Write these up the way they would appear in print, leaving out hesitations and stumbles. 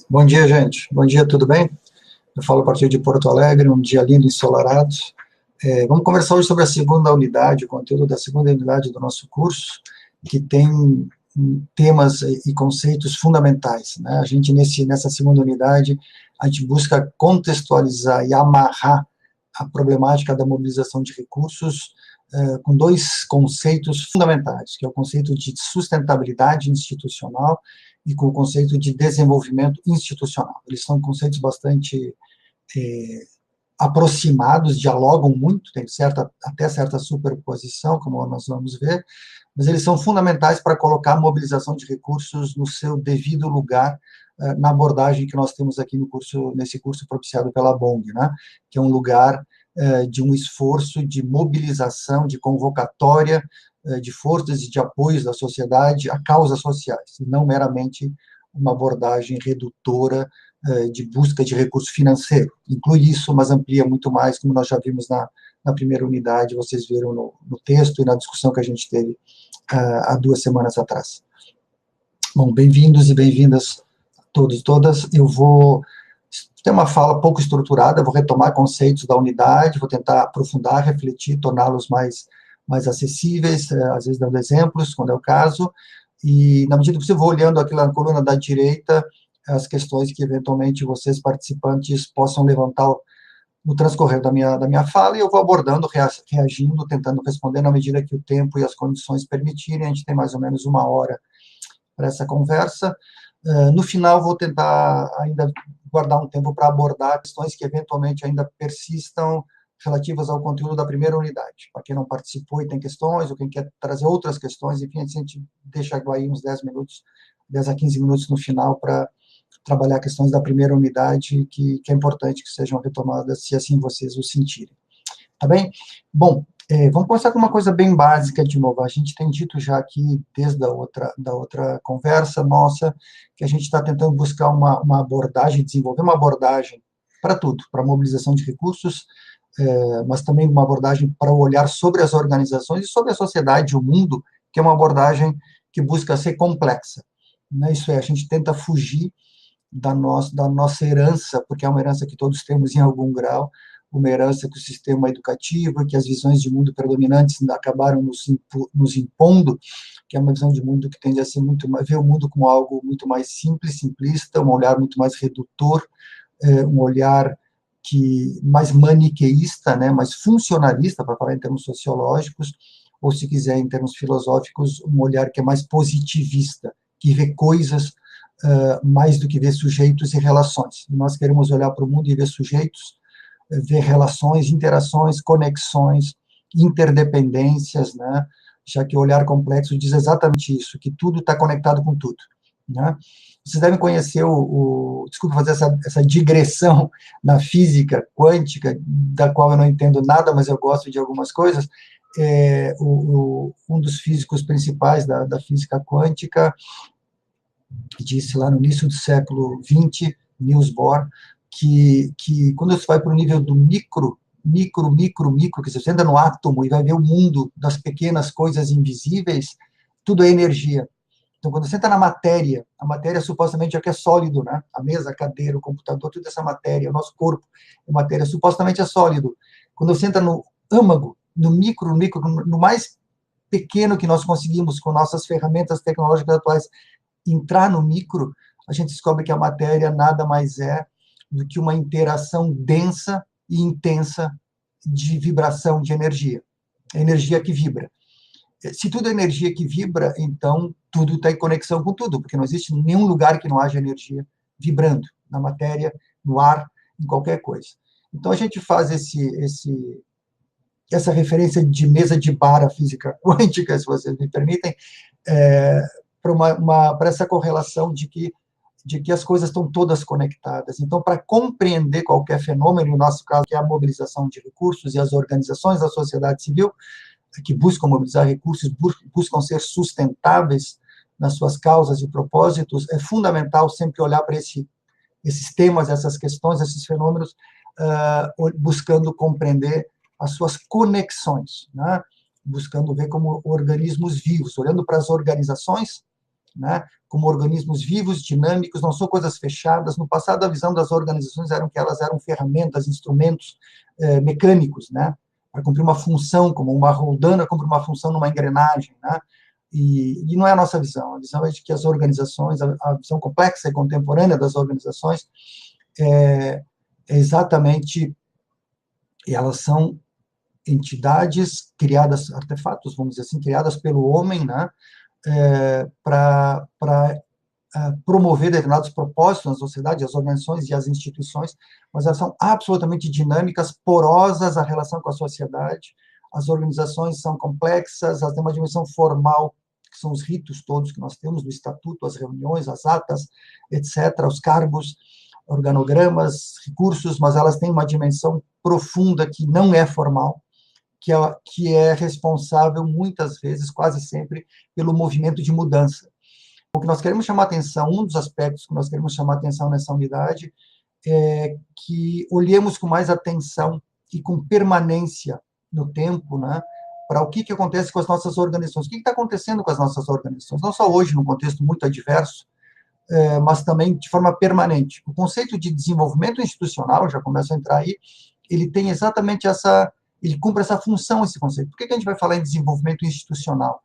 Bom dia, gente. Bom dia, tudo bem? Eu falo a partir de Porto Alegre, um dia lindo, ensolarado. Vamos conversar hoje sobre a segunda unidade, o conteúdo da segunda unidade do nosso curso, que tem temas e conceitos fundamentais, né? A gente, nessa segunda unidade, a gente busca contextualizar e amarrar a problemática da mobilização de recursos com dois conceitos fundamentais, que é o conceito de sustentabilidade institucional e com o conceito de desenvolvimento institucional. Eles são conceitos bastante aproximados, dialogam muito, tem até certa superposição, como nós vamos ver, mas eles são fundamentais para colocar a mobilização de recursos no seu devido lugar na abordagem que nós temos aqui nesse curso propiciado pela BONG, né, que é um lugar de um esforço de mobilização, de convocatória de forças e de apoios da sociedade a causas sociais, e não meramente uma abordagem redutora de busca de recurso financeiro. Inclui isso, mas amplia muito mais, como nós já vimos na primeira unidade, vocês viram no texto e na discussão que a gente teve há 2 semanas atrás. Bom, bem-vindos e bem-vindas a todos e todas. Eu vou ter uma fala pouco estruturada, vou retomar conceitos da unidade, vou tentar aprofundar, refletir, torná-los mais acessíveis, às vezes dando exemplos, quando é o caso, e, na medida que eu vou olhando aqui na coluna da direita, as questões que, eventualmente, vocês, participantes, possam levantar no transcorrer da minha fala, e eu vou abordando, reagindo, tentando responder na medida que o tempo e as condições permitirem. A gente tem mais ou menos 1 hora para essa conversa. No final, vou tentar ainda guardar um tempo para abordar questões que, eventualmente, ainda persistam relativas ao conteúdo da primeira unidade. Para quem não participou e tem questões, ou quem quer trazer outras questões, enfim, a gente deixa aí uns 10 minutos, 10 a 15 minutos no final para trabalhar questões da primeira unidade, que é importante que sejam retomadas, se assim vocês o sentirem. Tá bem? Bom, vamos começar com uma coisa bem básica de novo. A gente tem dito já aqui, desde da outra conversa nossa, que a gente está tentando buscar uma abordagem, desenvolver uma abordagem para tudo, para a mobilização de recursos, mas também uma abordagem para o olhar sobre as organizações e sobre a sociedade, o mundo, que é uma abordagem que busca ser complexa. Né? Isso é, a gente tenta fugir da nossa herança, porque é uma herança que todos temos em algum grau, uma herança que o sistema educativo, que as visões de mundo predominantes acabaram nos impondo, que é uma visão de mundo que tende a ser ver o mundo como algo muito mais simples, simplista, um olhar muito mais redutor, um olhar mais maniqueísta, né, mais funcionalista, para falar em termos sociológicos, ou, se quiser, em termos filosóficos, um olhar que é mais positivista, que vê coisas mais do que ver sujeitos e relações. Nós queremos olhar para o mundo e ver sujeitos, ver relações, interações, conexões, interdependências, né? Já que o olhar complexo diz exatamente isso, que tudo está conectado com tudo. Né? Vocês devem conhecer desculpa fazer essa digressão na física quântica, da qual eu não entendo nada, mas eu gosto de algumas coisas. Um dos físicos principais da física quântica disse lá no início do século XX, Niels Bohr, que quando você vai para o nível do micro, que você entra no átomo e vai ver o mundo das pequenas coisas invisíveis, tudo é energia. Então, quando você entra na matéria, a matéria supostamente é que é sólido, né? A mesa, a cadeira, o computador, tudo essa matéria, o nosso corpo é matéria, supostamente é sólido. Quando você entra no âmago, no micro, no mais pequeno que nós conseguimos com nossas ferramentas tecnológicas atuais, entrar no micro, a gente descobre que a matéria nada mais é do que uma interação densa e intensa de vibração de energia. É energia que vibra. Se tudo é energia que vibra, então tudo está em conexão com tudo, porque não existe nenhum lugar que não haja energia vibrando, na matéria, no ar, em qualquer coisa. Então a gente faz essa referência de mesa de bar à física quântica, se vocês me permitem, para essa correlação de que as coisas estão todas conectadas. Então, para compreender qualquer fenômeno, no nosso caso, que é a mobilização de recursos, e as organizações da sociedade civil, que buscam mobilizar recursos, buscam ser sustentáveis nas suas causas e propósitos, é fundamental sempre olhar para esses temas, essas questões, esses fenômenos, buscando compreender as suas conexões, né? Buscando ver como organismos vivos, olhando para as organizações, né? Como organismos vivos, dinâmicos, não são coisas fechadas. No passado, a visão das organizações era que elas eram ferramentas, instrumentos mecânicos, né? Para cumprir uma função, como uma roldana cumpre uma função numa engrenagem, né? E não é a nossa visão. A visão é de que as organizações, a visão complexa e contemporânea das organizações é exatamente, elas são entidades criadas, artefatos, vamos dizer assim, criadas pelo homem, né? Para promover determinados propósitos na sociedade, as organizações e as instituições, mas elas são absolutamente dinâmicas, porosas a relação com a sociedade. As organizações são complexas, elas têm uma dimensão formal, que são os ritos todos que nós temos, do estatuto, as reuniões, as atas, etc., os cargos, organogramas, recursos, mas elas têm uma dimensão profunda que não é formal, que é responsável, muitas vezes, quase sempre, pelo movimento de mudança. O que nós queremos chamar atenção, um dos aspectos que nós queremos chamar atenção nessa unidade é que olhemos com mais atenção e com permanência no tempo, né, para o que acontece com as nossas organizações. O que está acontecendo com as nossas organizações? Não só hoje, num contexto muito adverso, mas também de forma permanente. O conceito de desenvolvimento institucional, já começa a entrar aí, ele tem exatamente ele cumpre essa função, esse conceito. Por que a gente vai falar em desenvolvimento institucional?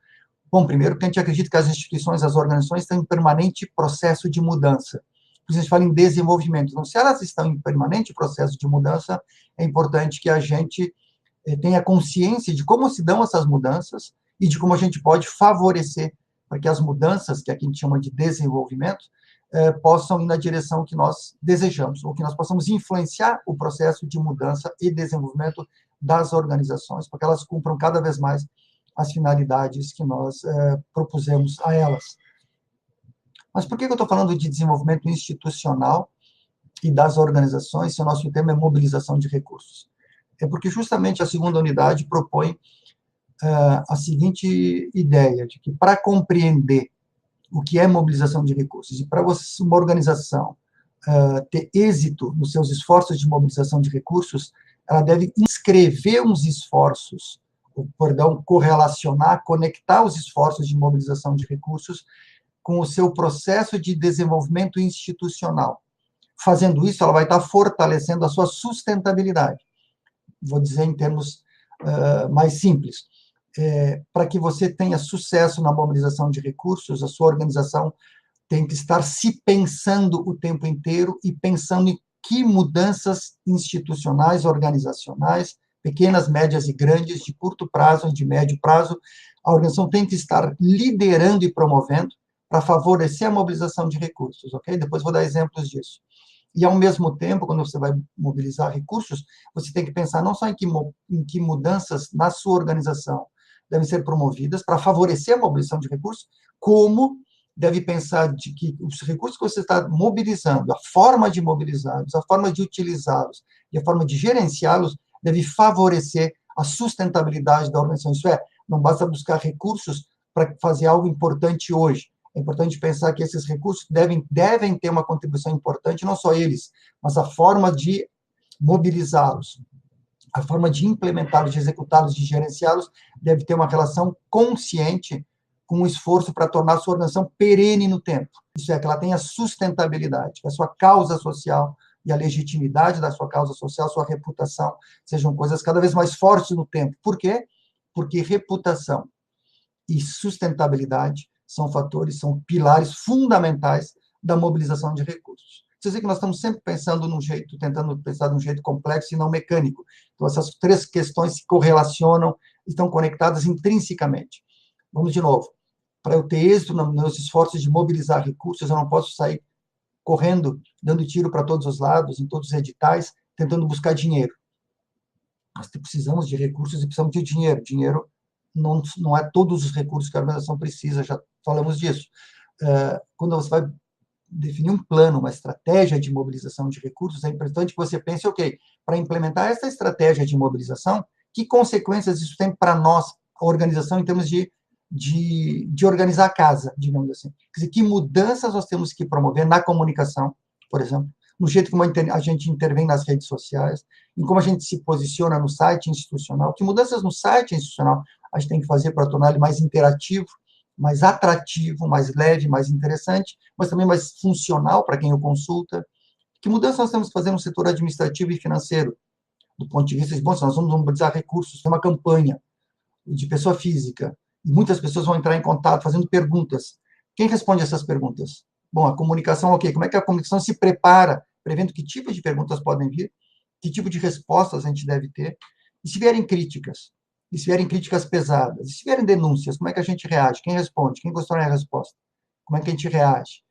Bom, primeiro, porque a gente acredita que as instituições, as organizações estão em permanente processo de mudança. Por isso a gente fala em desenvolvimento. Então, se elas estão em permanente processo de mudança, é importante que a gente tenha consciência de como se dão essas mudanças e de como a gente pode favorecer para que as mudanças, que aqui a gente chama de desenvolvimento, possam ir na direção que nós desejamos, ou que nós possamos influenciar o processo de mudança e desenvolvimento das organizações, para que elas cumpram cada vez mais as finalidades que nós propusemos a elas. Mas por que eu estou falando de desenvolvimento institucional e das organizações, se o nosso tema é mobilização de recursos? É porque justamente a segunda unidade propõe a seguinte ideia, de que para compreender o que é mobilização de recursos, e para uma organização ter êxito nos seus esforços de mobilização de recursos, ela deve inscrever uns esforços, correlacionar, conectar os esforços de mobilização de recursos com o seu processo de desenvolvimento institucional. Fazendo isso, ela vai estar fortalecendo a sua sustentabilidade. Vou dizer em termos mais simples. Para que você tenha sucesso na mobilização de recursos, a sua organização tem que estar se pensando o tempo inteiro e pensando em que mudanças institucionais, organizacionais, pequenas, médias e grandes, de curto prazo, de médio prazo, a organização tem que estar liderando e promovendo para favorecer a mobilização de recursos, ok? Depois vou dar exemplos disso. E, ao mesmo tempo, quando você vai mobilizar recursos, você tem que pensar não só em que mudanças na sua organização devem ser promovidas para favorecer a mobilização de recursos, como deve pensar de que os recursos que você está mobilizando, a forma de mobilizá-los, a forma de utilizá-los e a forma de gerenciá-los deve favorecer a sustentabilidade da organização. Isso é, não basta buscar recursos para fazer algo importante hoje. É importante pensar que esses recursos devem ter uma contribuição importante, não só eles, mas a forma de mobilizá-los, a forma de implementá-los, de executá-los, de gerenciá-los, deve ter uma relação consciente com o esforço para tornar a sua organização perene no tempo. Isso é, que ela tenha sustentabilidade, que a sua causa social e a legitimidade da sua causa social, sua reputação, sejam coisas cada vez mais fortes no tempo. Por quê? Porque reputação e sustentabilidade são fatores, são pilares fundamentais da mobilização de recursos. Vocês veem que nós estamos sempre pensando tentando pensar de um jeito complexo e não mecânico. Então, essas três questões se correlacionam, estão conectadas intrinsecamente. Vamos de novo. Para eu ter êxito nos meus esforços de mobilizar recursos, eu não posso sair correndo, dando tiro para todos os lados, em todos os editais, tentando buscar dinheiro. Nós precisamos de recursos e precisamos de dinheiro. Dinheiro não é todos os recursos que a organização precisa, já falamos disso. Quando você vai definir um plano, uma estratégia de mobilização de recursos, é importante que você pense, ok, para implementar essa estratégia de mobilização, que consequências isso tem para nós, a organização, em termos de organizar a casa, digamos assim. Quer dizer, que mudanças nós temos que promover na comunicação, por exemplo, no jeito como a gente intervém nas redes sociais, em como a gente se posiciona no site institucional. Que mudanças no site institucional a gente tem que fazer para tornar ele mais interativo, mais atrativo, mais leve, mais interessante, mas também mais funcional para quem o consulta. Que mudança nós temos que fazer no setor administrativo e financeiro, do ponto de vista de, bom, se nós vamos mobilizar recursos, tem uma campanha de pessoa física, e muitas pessoas vão entrar em contato fazendo perguntas. Quem responde essas perguntas? Bom, a comunicação, ok. Como é que a comunicação se prepara, prevendo que tipo de perguntas podem vir, que tipo de respostas a gente deve ter, e se vierem críticas, e se vierem críticas pesadas, e se vierem denúncias, como é que a gente reage? Quem responde? Quem constrói a resposta? Como é que a gente reage?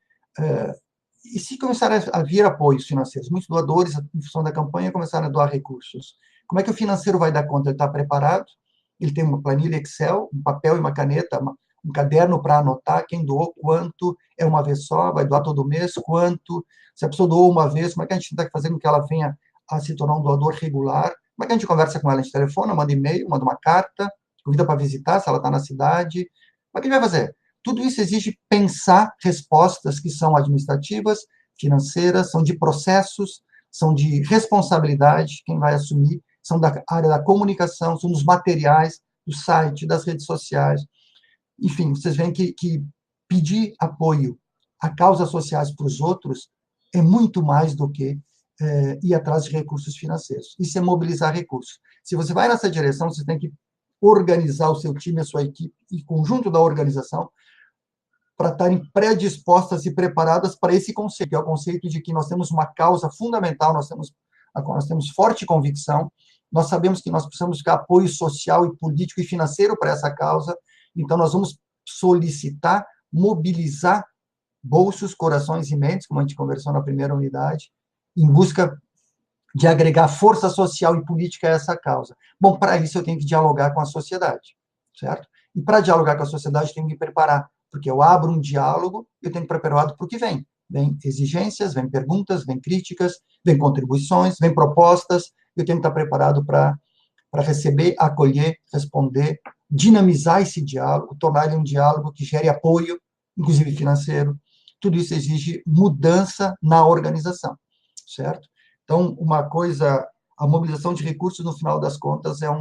E se começar a vir apoios financeiros? Muitos doadores, em função da campanha, começaram a doar recursos. Como é que o financeiro vai dar conta? Ele está preparado? Ele tem uma planilha Excel, um papel e uma caneta, um caderno para anotar quem doou, quanto, é uma vez só, vai doar todo mês, quanto, se a pessoa doou uma vez, como é que a gente está fazendo que ela venha a se tornar um doador regular? Como é que a gente conversa com ela? A gente telefona, manda e-mail, manda uma carta, convida para visitar, se ela está na cidade. Como é que a gente vai fazer? Tudo isso exige pensar respostas que são administrativas, financeiras, são de processos, são de responsabilidade, quem vai assumir, são da área da comunicação, são dos materiais, do site, das redes sociais. Enfim, vocês veem que pedir apoio a causas sociais para os outros é muito mais do que ir atrás de recursos financeiros. Isso é mobilizar recursos. Se você vai nessa direção, você tem que organizar o seu time, a sua equipe e conjunto da organização para estarem predispostas e preparadas para esse conceito, que é o conceito de que nós temos uma causa fundamental, nós temos forte convicção, nós sabemos que nós precisamos buscar apoio social e político e financeiro para essa causa, então nós vamos solicitar, mobilizar bolsos, corações e mentes, como a gente conversou na primeira unidade, em busca de agregar força social e política a essa causa. Bom, para isso eu tenho que dialogar com a sociedade, certo? E para dialogar com a sociedade, eu tenho que me preparar, porque eu abro um diálogo, eu tenho que estar preparado para o que vem. Vem exigências, vem perguntas, vem críticas, vem contribuições, vem propostas, eu tenho que estar preparado para receber, acolher, responder, dinamizar esse diálogo, tornar ele um diálogo que gere apoio, inclusive financeiro. Tudo isso exige mudança na organização, certo? Então, uma coisa, a mobilização de recursos, no final das contas, gera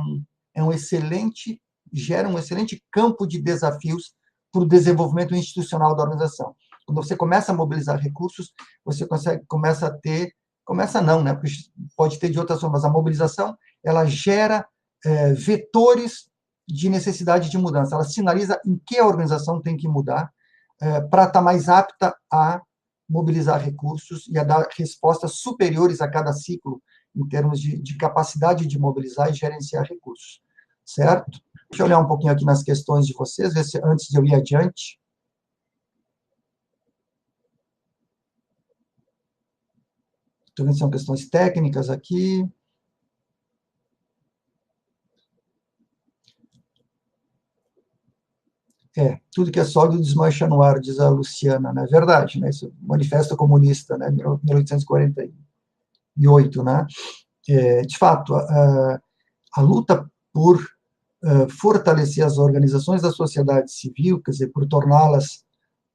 um excelente campo de desafios para o desenvolvimento institucional da organização. Quando você começa a mobilizar recursos, você começa a ter, começa não, né? Porque pode ter de outras formas. A mobilização, ela gera vetores de necessidade de mudança. Ela sinaliza em que a organização tem que mudar para estar mais apta a mobilizar recursos e a dar respostas superiores a cada ciclo, em termos de capacidade de mobilizar e gerenciar recursos. Certo? Deixa eu olhar um pouquinho aqui nas questões de vocês, ver se antes de eu ir adiante. Estou vendo se são questões técnicas aqui. Tudo que é sólido desmancha no ar, diz a Luciana, né? É verdade, né? Isso é o Manifesto Comunista, né? 1848, né? De fato, a luta por fortalecer as organizações da sociedade civil, quer dizer, por torná-las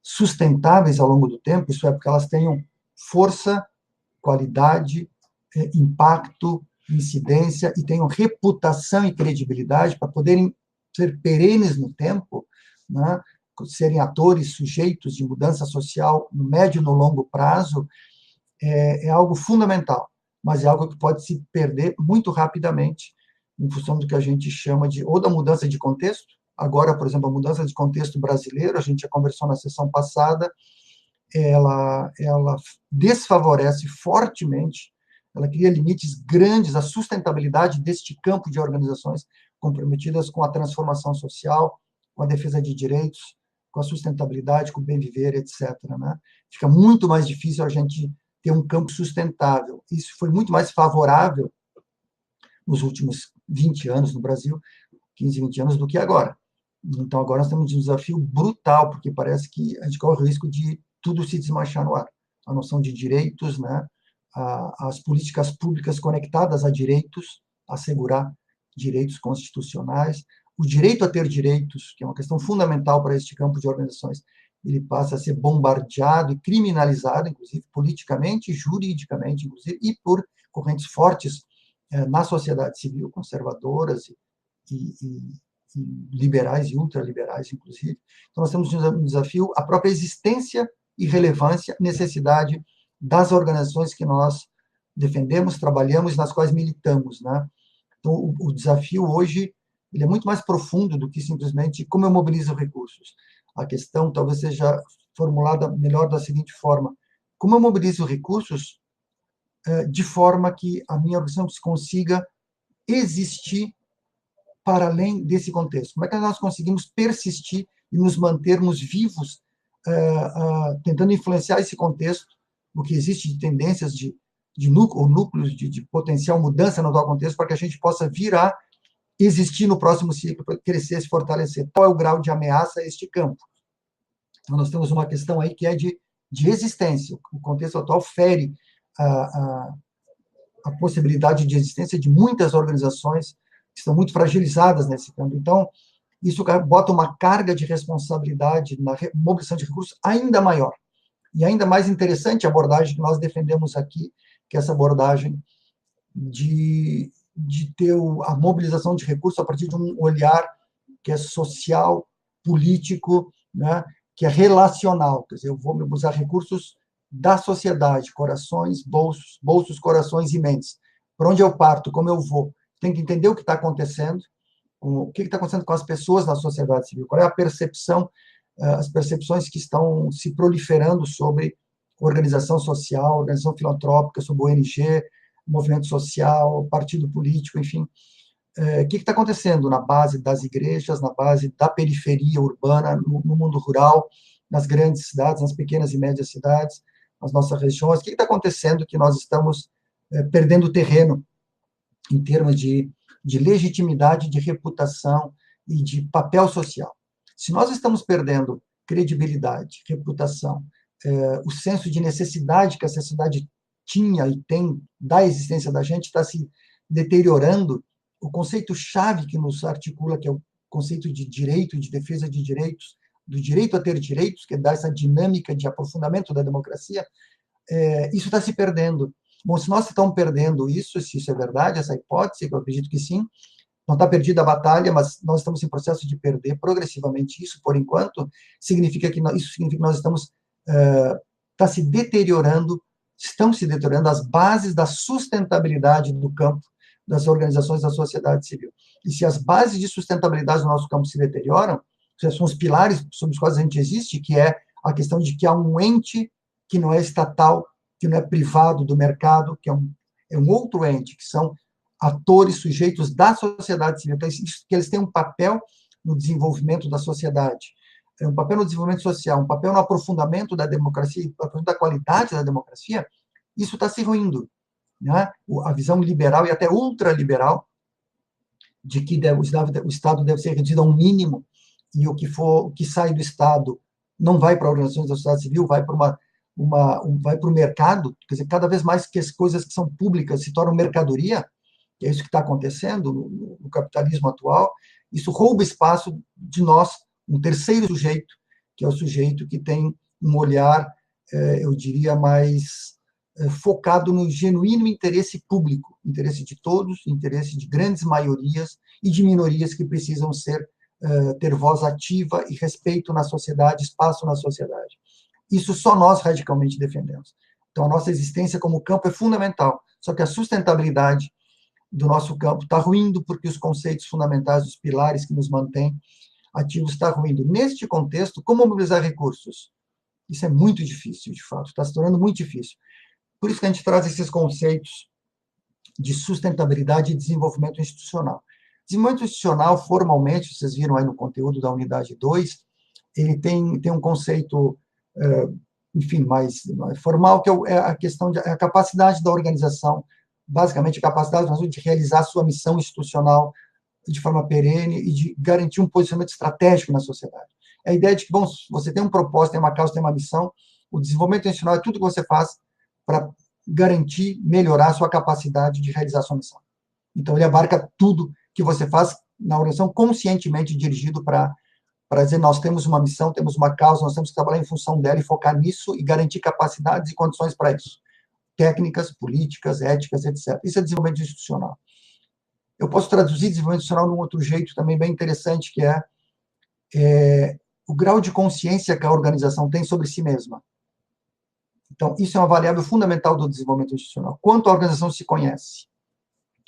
sustentáveis ao longo do tempo, isso é, porque elas tenham força, qualidade, impacto, incidência e tenham reputação e credibilidade para poderem ser perenes no tempo, né, serem atores, sujeitos de mudança social no médio e no longo prazo, é algo fundamental, mas é algo que pode se perder muito rapidamente em função do que a gente chama de, ou da mudança de contexto. Agora, por exemplo, a mudança de contexto brasileiro, a gente já conversou na sessão passada, ela desfavorece fortemente, ela cria limites grandes à sustentabilidade deste campo de organizações comprometidas com a transformação social, com a defesa de direitos, com a sustentabilidade, com o bem viver, etc. Né? Fica muito mais difícil a gente ter um campo sustentável. Isso foi muito mais favorável nos últimos 20 anos no Brasil, 15, 20 anos, do que agora. Então, agora nós temos um desafio brutal, porque parece que a gente corre o risco de tudo se desmanchar no ar. A noção de direitos, né? As políticas públicas conectadas a direitos, assegurar direitos constitucionais, o direito a ter direitos, que é uma questão fundamental para este campo de organizações, ele passa a ser bombardeado e criminalizado, inclusive politicamente, juridicamente, inclusive, e por correntes fortes na sociedade civil, conservadoras e liberais e ultraliberais, inclusive. Então, nós temos um desafio, a própria existência e relevância, necessidade das organizações que nós defendemos, trabalhamos, nas quais militamos, né? Então, o desafio hoje ele é muito mais profundo do que simplesmente como eu mobilizo recursos. A questão talvez seja formulada melhor da seguinte forma: como eu mobilizo recursos de forma que a minha organização consiga existir para além desse contexto? Como é que nós conseguimos persistir e nos mantermos vivos, tentando influenciar esse contexto, o que existe de tendências de núcleos de potencial mudança no atual contexto, para que a gente possa vir a existir no próximo ciclo, para crescer, se fortalecer? Qual é o grau de ameaça a este campo? Então, nós temos uma questão aí que é de existência. O contexto atual fere a possibilidade de existência de muitas organizações que estão muito fragilizadas nesse campo. Então, isso bota uma carga de responsabilidade na mobilização de recursos ainda maior. E ainda mais interessante a abordagem que nós defendemos aqui, que é essa abordagem de ter a mobilização de recursos a partir de um olhar que é social, político, né, que é relacional. Quer dizer, eu vou usar recursos da sociedade, corações, bolsos, corações e mentes. Por onde eu parto, como eu vou? Tem que entender o que está acontecendo, o que está acontecendo com as pessoas na sociedade civil, qual é a percepção, as percepções que estão se proliferando sobre organização social, organização filantrópica, sobre ONG, movimento social, partido político, enfim. O que está acontecendo na base das igrejas, na base da periferia urbana, no mundo rural, nas grandes cidades, nas pequenas e médias cidades, nas nossas regiões? O que está acontecendo que nós estamos perdendo terreno em termos de legitimidade, de reputação e de papel social? Se nós estamos perdendo credibilidade, reputação, o senso de necessidade que a sociedade tinha e tem da existência da gente está se deteriorando, o conceito-chave que nos articula, que é o conceito de direito, de defesa de direitos, do direito a ter direitos, que dá essa dinâmica de aprofundamento da democracia, isso está se perdendo. Bom, se nós estamos perdendo isso, se isso é verdade, essa hipótese, que eu acredito que sim, não está perdida a batalha, mas nós estamos em processo de perder progressivamente isso, por enquanto, significa que nós estamos se deteriorando, estão se deteriorando as bases da sustentabilidade do campo das organizações da sociedade civil. E se as bases de sustentabilidade do nosso campo se deterioram, são os pilares sobre os quais a gente existe, que é a questão de que há um ente que não é estatal, que não é privado do mercado, que é um outro ente, que são atores, sujeitos da sociedade civil, que eles têm um papel no desenvolvimento da sociedade, um papel no desenvolvimento social, um papel no aprofundamento da democracia, da qualidade da democracia, isso está se ruindo. Né? A visão liberal e até ultraliberal de que o Estado deve ser reduzido a um mínimo e o que sai do Estado não vai para organizações da sociedade civil, vai para vai para o mercado. Quer dizer, cada vez mais que as coisas que são públicas se tornam mercadoria, que é isso que está acontecendo no capitalismo atual, isso rouba espaço de nós, um terceiro sujeito, que é o sujeito que tem um olhar, eu diria, mais focado no genuíno interesse público, interesse de todos, interesse de grandes maiorias e de minorias que precisam ter voz ativa e respeito na sociedade, espaço na sociedade. Isso só nós radicalmente defendemos. Então, a nossa existência como campo é fundamental, só que a sustentabilidade do nosso campo está ruindo porque os conceitos fundamentais, os pilares que nos mantêm ativos, está ruindo. Neste contexto, como mobilizar recursos? Isso é muito difícil, de fato, está se tornando muito difícil. Por isso que a gente traz esses conceitos de sustentabilidade e desenvolvimento institucional. Desenvolvimento institucional, formalmente, vocês viram aí no conteúdo da unidade 2, ele tem um conceito, enfim, mais formal, que é a questão a capacidade da organização, basicamente a capacidade de realizar a sua missão institucional de forma perene e de garantir um posicionamento estratégico na sociedade. É a ideia de que, bom, você tem um propósito, tem uma causa, tem uma missão, o desenvolvimento institucional é tudo que você faz para garantir, melhorar a sua capacidade de realizar a sua missão. Então, ele abarca tudo que você faz na organização conscientemente dirigido para para dizer, nós temos uma missão, temos uma causa, nós temos que trabalhar em função dela e focar nisso e garantir capacidades e condições para isso. Técnicas, políticas, éticas, etc. Isso é desenvolvimento institucional. Eu posso traduzir desenvolvimento institucional de um outro jeito também bem interessante, que é o grau de consciência que a organização tem sobre si mesma. Então, isso é uma variável fundamental do desenvolvimento institucional. Quanto a organização se conhece?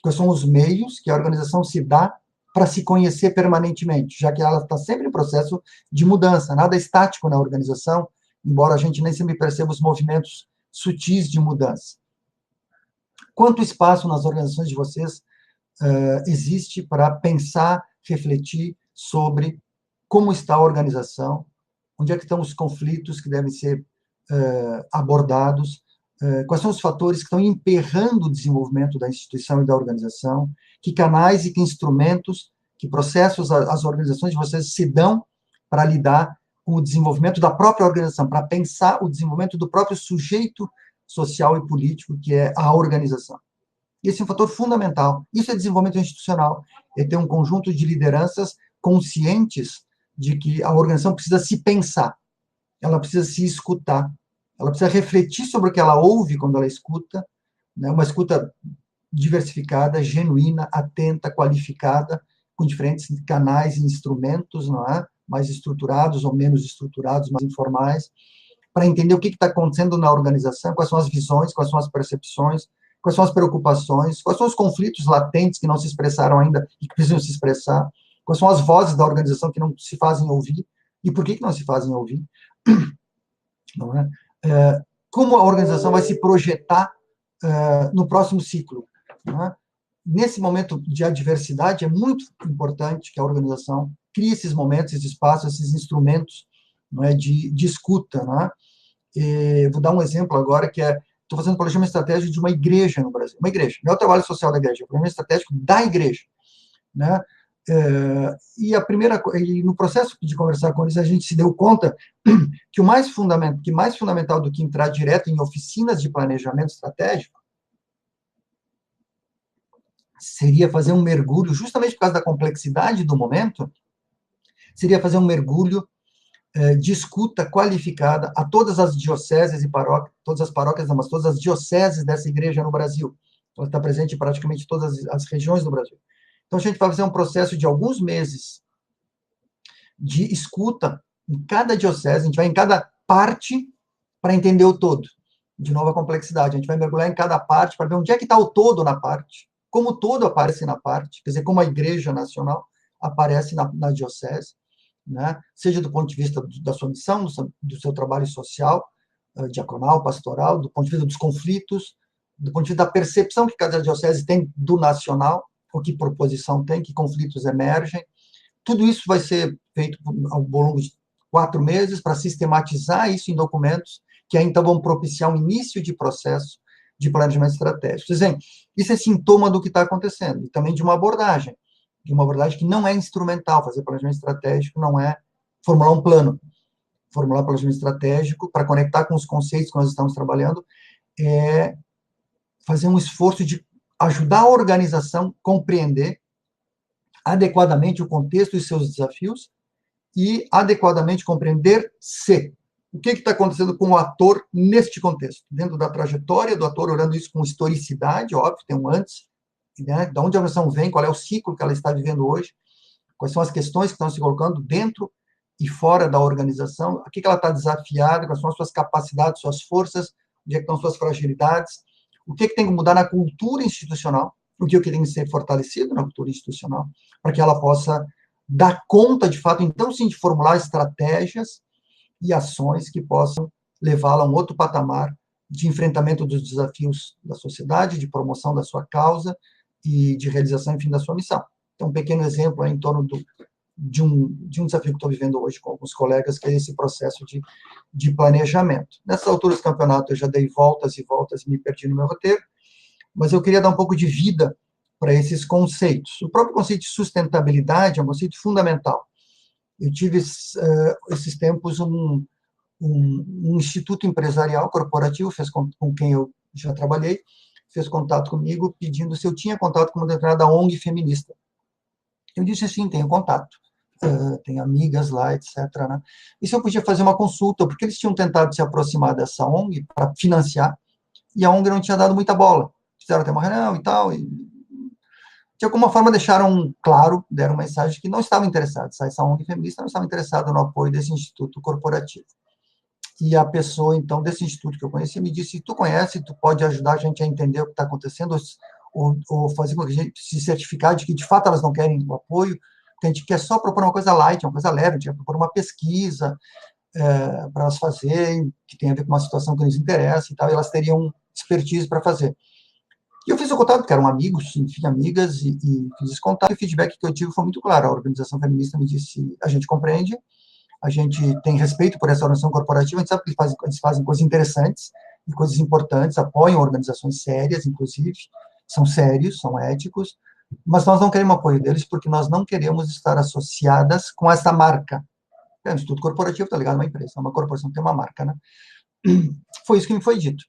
Quais são os meios que a organização se dá para se conhecer permanentemente, já que ela está sempre em processo de mudança, nada é estático na organização, embora a gente nem sempre perceba os movimentos sutis de mudança. Quanto espaço nas organizações de vocês existe para pensar, refletir sobre como está a organização, onde é que estão os conflitos que devem ser abordados, quais são os fatores que estão emperrando o desenvolvimento da instituição e da organização, que canais e que instrumentos, que processos as organizações de vocês se dão para lidar com o desenvolvimento da própria organização, para pensar o desenvolvimento do próprio sujeito social e político, que é a organização. Esse é um fator fundamental. Isso é desenvolvimento institucional, é ter um conjunto de lideranças conscientes de que a organização precisa se pensar, ela precisa se escutar, ela precisa refletir sobre o que ela ouve quando ela escuta, né, uma escuta diversificada, genuína, atenta, qualificada, com diferentes canais e instrumentos, não é? Mais estruturados ou menos estruturados, mais informais, para entender o que está acontecendo na organização, quais são as visões, quais são as percepções, quais são as preocupações, quais são os conflitos latentes que não se expressaram ainda e que precisam se expressar, quais são as vozes da organização que não se fazem ouvir, e por que não se fazem ouvir, não é? Como a organização vai se projetar no próximo ciclo. Não é? Nesse momento de adversidade, é muito importante que a organização crie esses momentos, esses espaços, esses instrumentos, não é, de escuta. Não é? Vou dar um exemplo agora, que estou fazendo planejamento estratégico de uma igreja no Brasil. Uma igreja, não é o trabalho social da igreja, é o planejamento estratégico da igreja. Né? E no processo de conversar com eles, a gente se deu conta que mais fundamental do que entrar direto em oficinas de planejamento estratégico seria fazer um mergulho, justamente por causa da complexidade do momento, seria fazer um mergulho de escuta qualificada a todas as dioceses e paróquias, todas as paróquias, não, mas todas as dioceses dessa igreja no Brasil. Ela está presente em praticamente todas as regiões do Brasil. Então, a gente vai fazer um processo de alguns meses de escuta em cada diocese, a gente vai em cada parte para entender o todo. De novo, a complexidade. A gente vai mergulhar em cada parte para ver onde é que está o todo na parte, como o todo aparece na parte, quer dizer, como a Igreja Nacional aparece na diocese, né? Seja do ponto de vista da sua missão, do seu trabalho social, diaconal, pastoral, do ponto de vista dos conflitos, do ponto de vista da percepção que cada diocese tem do nacional, o que proposição tem, que conflitos emergem. Tudo isso vai ser feito ao longo de 4 meses para sistematizar isso em documentos que então vão propiciar um início de processo de planejamento estratégico. Dizem, isso é sintoma do que está acontecendo, e também de uma abordagem que não é instrumental. Fazer planejamento estratégico não é formular um plano. Formular planejamento estratégico para conectar com os conceitos que nós estamos trabalhando é fazer um esforço de ajudar a organização a compreender adequadamente o contexto e seus desafios e adequadamente compreender-se. O que está acontecendo com o ator neste contexto? Dentro da trajetória do ator, olhando isso com historicidade, óbvio, tem um antes, né? De onde a organização vem, qual é o ciclo que ela está vivendo hoje, quais são as questões que estão se colocando dentro e fora da organização, a que ela está desafiada, quais são as suas capacidades, suas forças, onde é que estão suas fragilidades, o que tem que mudar na cultura institucional, o que tem que ser fortalecido na cultura institucional, para que ela possa dar conta, de fato, então sim, de formular estratégias e ações que possam levá-la a um outro patamar de enfrentamento dos desafios da sociedade, de promoção da sua causa e de realização, enfim, da sua missão. Então, um pequeno exemplo em torno de um desafio que estou vivendo hoje com alguns colegas, que é esse processo de planejamento. Nessas alturas do campeonato, eu já dei voltas e voltas e me perdi no meu roteiro, mas eu queria dar um pouco de vida para esses conceitos. O próprio conceito de sustentabilidade é um conceito fundamental. Eu tive, esses tempos, um instituto empresarial corporativo, com quem eu já trabalhei, fez contato comigo, pedindo se eu tinha contato com uma determinada ONG feminista. Eu disse, sim, tenho contato. tem amigas lá, etc. Né? E se eu podia fazer uma consulta, porque eles tinham tentado se aproximar dessa ONG para financiar, e a ONG não tinha dado muita bola. Fizeram até uma reunião e tal, e de alguma forma deixaram claro, deram mensagem que não estavam interessados, essa ONG feminista não estava interessada no apoio desse instituto corporativo. E a pessoa, então, desse instituto que eu conheci, me disse, tu conhece, tu pode ajudar a gente a entender o que está acontecendo, ou fazer com que a gente se certificar de que, de fato, elas não querem o apoio, que a gente quer só propor uma coisa light, uma coisa leve, a gente quer propor uma pesquisa para elas fazerem, que tem a ver com uma situação que nos interessa e tal, e elas teriam expertise para fazer. E eu fiz o contato, porque eram amigos, enfim, amigas, e fiz esse contato, e o feedback que eu tive foi muito claro. A organização feminista me disse, a gente compreende, a gente tem respeito por essa organização corporativa, a gente sabe que eles fazem coisas interessantes e coisas importantes, apoiam organizações sérias, inclusive, são sérios, são éticos, mas nós não queremos apoio deles porque nós não queremos estar associadas com essa marca. É um instituto corporativo, está ligado a uma empresa, uma corporação que tem uma marca, né? Foi isso que me foi dito.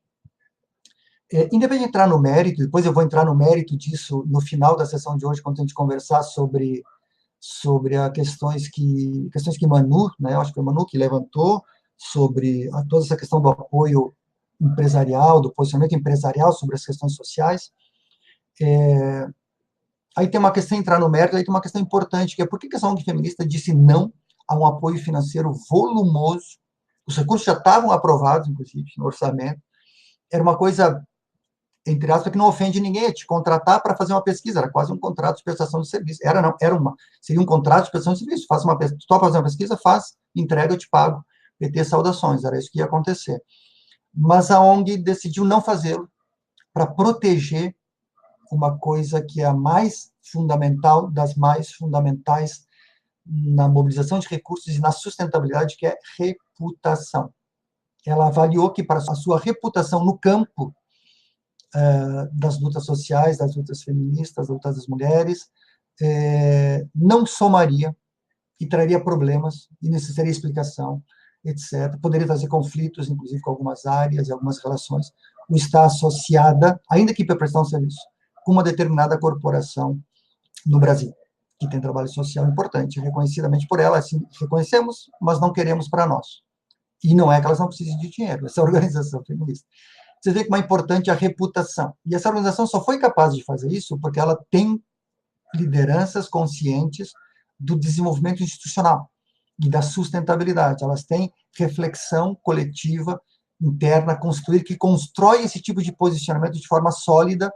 Independente de entrar no mérito, depois eu vou entrar no mérito disso no final da sessão de hoje, quando a gente conversar sobre as questões que Manu, né, eu acho que foi Manu que levantou, sobre toda essa questão do apoio empresarial, do posicionamento empresarial sobre as questões sociais. Aí tem uma questão, entrar no mérito, aí tem uma questão importante, que é por que essa ONG feminista disse não a um apoio financeiro volumoso? Os recursos já estavam aprovados, inclusive, no orçamento. Era uma coisa, entre aspas, que não ofende ninguém, é te contratar para fazer uma pesquisa, era quase um contrato de prestação de serviço. Seria um contrato de prestação de serviço. Faça uma pesquisa, tu fazer uma pesquisa, faz, entrega, eu te pago. PT saudações, era isso que ia acontecer. Mas a ONG decidiu não fazê-lo para proteger uma coisa que é a mais fundamental, das mais fundamentais na mobilização de recursos e na sustentabilidade, que é reputação. Ela avaliou que para a sua reputação no campo das lutas sociais, das lutas feministas, das lutas das mulheres, não somaria e traria problemas e necessitaria explicação, etc. Poderia trazer conflitos, inclusive, com algumas áreas e algumas relações, o estar associada, ainda que para prestar um serviço, com uma determinada corporação no Brasil, que tem trabalho social importante, reconhecidamente por ela, assim, reconhecemos, mas não queremos para nós. E não é que elas não precisem de dinheiro, essa organização feminista. Você vê como é importante a reputação. E essa organização só foi capaz de fazer isso porque ela tem lideranças conscientes do desenvolvimento institucional e da sustentabilidade. Elas têm reflexão coletiva interna construir, que constrói esse tipo de posicionamento de forma sólida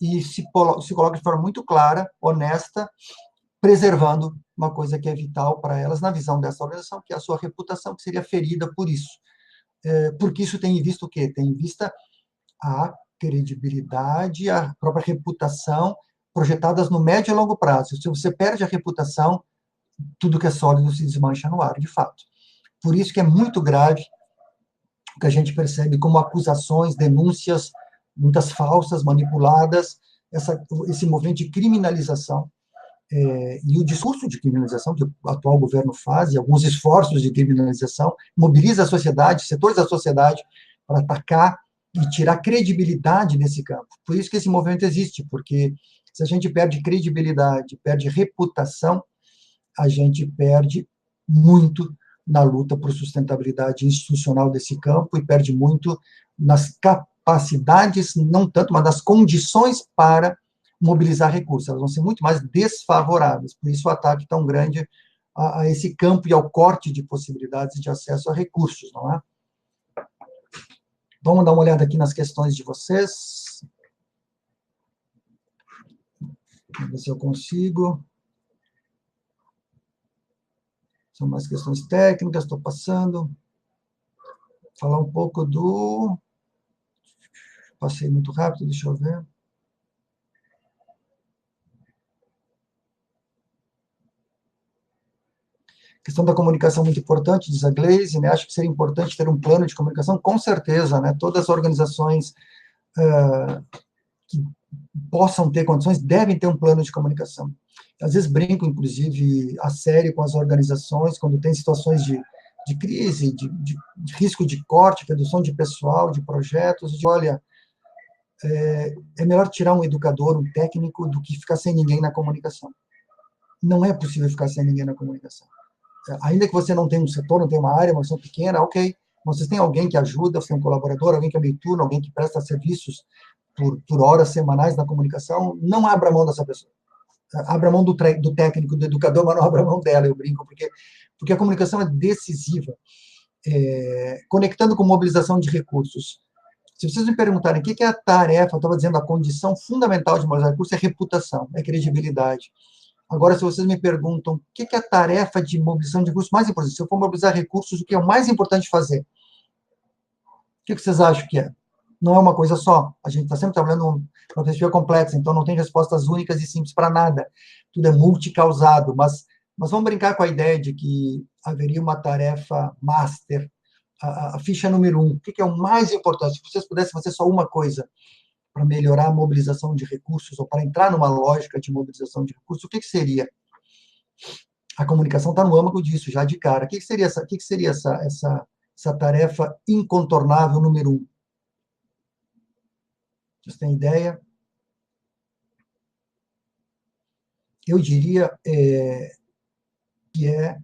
e se coloca de forma muito clara, honesta, preservando uma coisa que é vital para elas na visão dessa organização, que é a sua reputação, que seria ferida por isso. Porque isso tem em vista o quê? Tem em vista a credibilidade, a própria reputação projetadas no médio e longo prazo. Se você perde a reputação, tudo que é sólido se desmancha no ar, de fato. Por isso que é muito grave o que a gente percebe como acusações, denúncias, muitas falsas, manipuladas, esse movimento de criminalização e o discurso de criminalização que o atual governo faz, e alguns esforços de criminalização, mobiliza a sociedade, setores da sociedade, para atacar e tirar credibilidade desse campo. Por isso que esse movimento existe, porque se a gente perde credibilidade, perde reputação, a gente perde muito na luta por sustentabilidade institucional desse campo e perde muito nas capacidades, não tanto, mas nas condições para mobilizar recursos. Elas vão ser muito mais desfavoráveis. Por isso o ataque tão grande a esse campo e ao corte de possibilidades de acesso a recursos, não é? Vamos dar uma olhada aqui nas questões de vocês. Vamos ver se eu consigo. São mais questões técnicas, estou passando. Falar um pouco do... Passei muito rápido, deixa eu ver. A questão da comunicação é muito importante, diz a Gleisi, né? Acho que seria importante ter um plano de comunicação, com certeza, né? Todas as organizações que possam ter condições devem ter um plano de comunicação. Às vezes brinco, inclusive, a sério com as organizações, quando tem situações de crise, de risco de corte, redução de pessoal, de projetos, de, olha, é melhor tirar um educador, um técnico, do que ficar sem ninguém na comunicação. não é possível ficar sem ninguém na comunicação. Ainda que você não tenha um setor, não tenha uma área, uma ação pequena, ok. Vocês têm alguém que ajuda, você tem um colaborador, alguém que é meio turno, alguém que presta serviços por horas semanais na comunicação, não abra mão dessa pessoa. Abra mão do técnico, do educador, mas não abra mão dela, eu brinco, porque a comunicação é decisiva. Conectando com mobilização de recursos. Se vocês me perguntarem o que é a tarefa, eu estava dizendo, a condição fundamental de mobilizar recursos é reputação, é credibilidade. Agora, se vocês me perguntam o que é a tarefa de mobilização de recursos mais importante, se eu for mobilizar recursos, o que é o mais importante fazer? O que vocês acham que é? Não é uma coisa só. A gente está sempre trabalhando uma perspectiva complexa, então não tem respostas únicas e simples para nada. Tudo é multicausado, mas vamos brincar com a ideia de que haveria uma tarefa master, a ficha número 1. O que é o mais importante? Se vocês pudessem fazer só uma coisa para melhorar a mobilização de recursos, ou para entrar numa lógica de mobilização de recursos, o que seria? A comunicação está no âmago disso, já de cara. O que seria essa tarefa incontornável número 1? Vocês têm ideia? Eu diria que é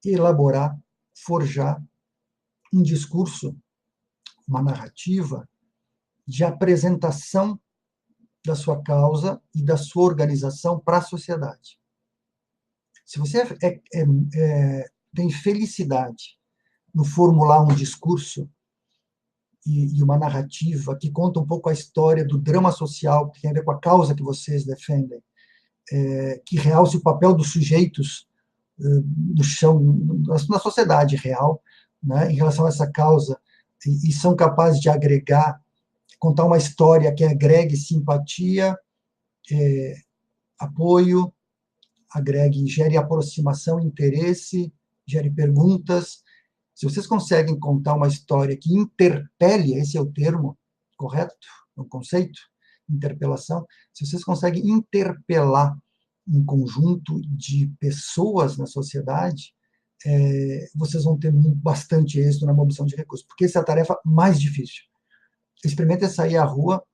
elaborar, forjar um discurso, uma narrativa de apresentação da sua causa e da sua organização para a sociedade. Se você tem felicidade no formular um discurso e uma narrativa que conta um pouco a história do drama social, que tem a ver com a causa que vocês defendem, que realce o papel dos sujeitos no chão, na sociedade real, né, em relação a essa causa, e são capazes de agregar, contar uma história que agregue simpatia, apoio, gere aproximação, interesse, gere perguntas. Se vocês conseguem contar uma história que interpele, esse é o termo correto, o conceito, interpelação, se vocês conseguem interpelar um conjunto de pessoas na sociedade, vocês vão ter bastante êxito na mobilização de recursos, porque essa é a tarefa mais difícil. Experimentem sair à rua